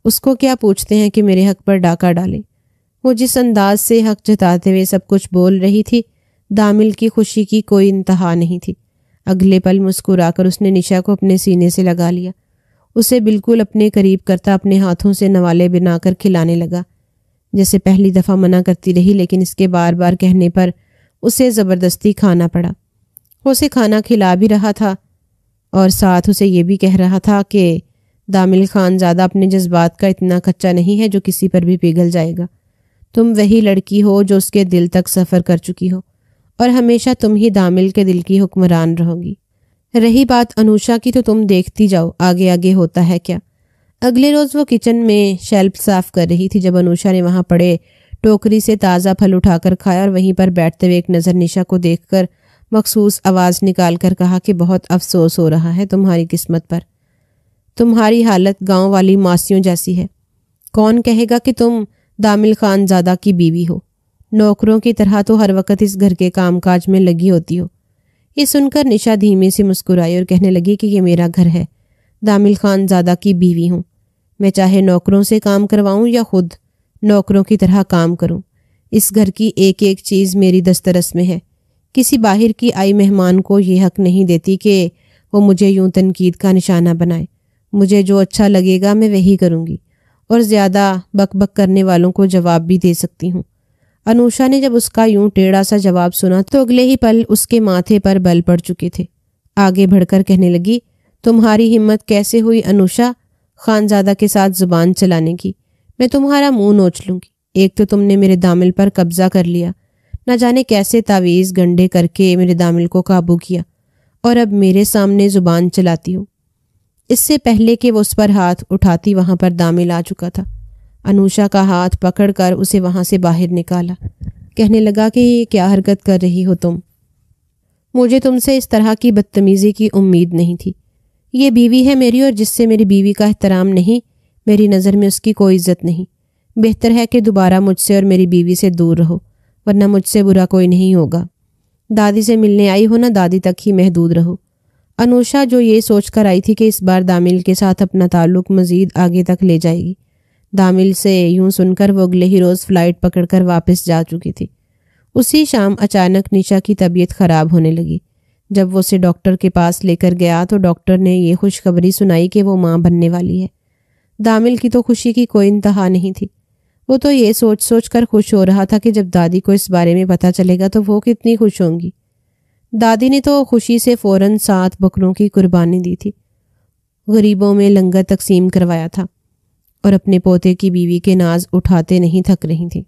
اس کو کیا پوچھتے ہیں کہ میرے حق پر ڈاکہ ڈالیں۔ وہ جس انداز سے حق جتاتے ہوئے سب کچھ بول رہی تھی، دامل کی خوشی کی کوئی انتہا نہیں تھی۔ اگلے پل مسکرا کر اس نے نشا کو اپنے سینے سے لگا لیا، اسے بالکل اپنے قریب کرتا اپنے ہاتھوں سے نوالے بنا کر کھلانے لگا۔ جیسے پہلی دفعہ منع کرتی رہی، لیکن اس کے بار بار کہنے پر اسے زبردستی کھانا پڑا۔ وہ اسے کھانا کھلا بھی رہا تھا اور ساتھ اسے یہ بھی کہہ رہا تھا کہ دامل خان زادہ اپنے جذبات کا اتنا کچا نہیں ہے جو کسی پر بھی پگھل جائے گا۔ تم وہی لڑکی ہو جو اس کے دل تک سفر کر چکی ہو، اور ہمیشہ تم ہی دامل کے دل کی حکمران رہو گی۔ رہی بات انوشا کی تو تم دیکھتی جاؤ آگے آگے ہوتا ہے کیا۔ اگلے روز وہ کچن میں شیلف صاف کر رہی تھی جب انوشا نے وہاں پڑے ٹوکری سے تازہ پھل اٹھا کر کھایا اور وہیں پر بیٹھتے ہوئے ایک نظر نشا کو دیکھ کر مخصوص آواز نکال کر کہا کہ بہت افسوس ہو رہا ہے تمہاری قسمت پر، تمہاری حالت گاؤں والی ماسیوں جیسی ہے۔ کون کہے گا کہ تم دامل خان زادہ کی بیوی ہو؟ نوکروں کی طرح تو ہر وقت اس گھر کے کام کاج میں لگی ہوتی ہو۔ یہ سن کر نشا دھیمے سے مسکرائی اور کہنے لگی کہ یہ میرا گھر ہے، دامل خان زادہ کی بیوی ہوں، میں چاہے نوکروں سے کام کرواؤں یا خود نوکروں کی طرح کام کروں، اس گھر کی ایک ایک چیز میری دسترس میں ہے۔ کسی باہر کی آئی مہمان کو یہ حق نہیں دیتی کہ وہ مجھے یوں تنقید کا نشانہ بنائے۔ مجھے جو اچھا لگے گا میں وہی کروں گی، اور زیادہ بک بک کرنے والوں کو جواب بھی دے سکتی ہوں۔ انوشا نے جب اس کا یوں ٹیڑھا سا جواب سنا تو اگلے ہی پل اس کے ماتھے پر بل پڑ چکے تھے۔ آگے بڑھ کر کہنے لگی، تمہاری ہمت کیسے ہوئی انوشا خانزادہ کے ساتھ زبان چلانے کی؟ میں تمہارا منہ نوچ لوں گی۔ ایک تو تم نے میرے دامل پر قبضہ کر لیا، نہ جانے کیسے تعویذ گنڈے کر کے میرے دامل کو قابو کیا، اور اب میرے سامنے زبان چلاتی ہو۔ اس سے پہلے کہ وہ اس پر ہاتھ اٹھاتی وہاں پر دامل آ چکا تھا۔ انوشا کا ہاتھ پکڑ کر اسے وہاں سے باہر نکالا، کہنے لگا کہ یہ کیا حرکت کر رہی ہو تم؟ مجھے تم سے اس طرح کی بدتمیزی کی امید نہیں تھی۔ یہ بیوی ہے میری، اور جس سے میری بیوی کا احترام نہیں، میری نظر میں اس کی کوئی عزت نہیں۔ بہتر ہے کہ دوبارہ مجھ سے اور میری بیوی سے دور رہو، ورنہ مجھ سے برا کوئی نہیں ہوگا۔ دادی سے ملنے آئی ہو نا، دادی تک ہی محدود رہو۔ انوشا جو یہ سوچ کر آئی تھی کہ اس بار دامل کے ساتھ اپنا تعلق مزید آگے تک لے جائے گی، دامل سے یوں سن کر وہ اگلے ہی روز فلائٹ پکڑ کر واپس جا چکی تھی۔ اسی شام اچانک نشا کی طبیعت خراب ہونے لگی۔ جب وہ اسے ڈاکٹر کے پاس لے کر گیا تو ڈاکٹر نے یہ خوشخبری سنائی کہ وہ ماں بننے والی ہے۔ دامل کی تو خوشی کی کوئی انتہا نہیں تھی۔ وہ تو یہ سوچ سوچ کر خوش ہو رہا تھا کہ جب دادی کو اس بارے میں پتہ چلے گا تو وہ کتنی خوش ہوں گی۔ دادی نے تو خوشی سے فوراً 7 بکروں کی قربانی دی تھی، غریبوں میں لنگر تقسیم کروایا تھا، اور اپنے پوتے کی بیوی کے ناز اٹھاتے نہیں تھک رہی تھی۔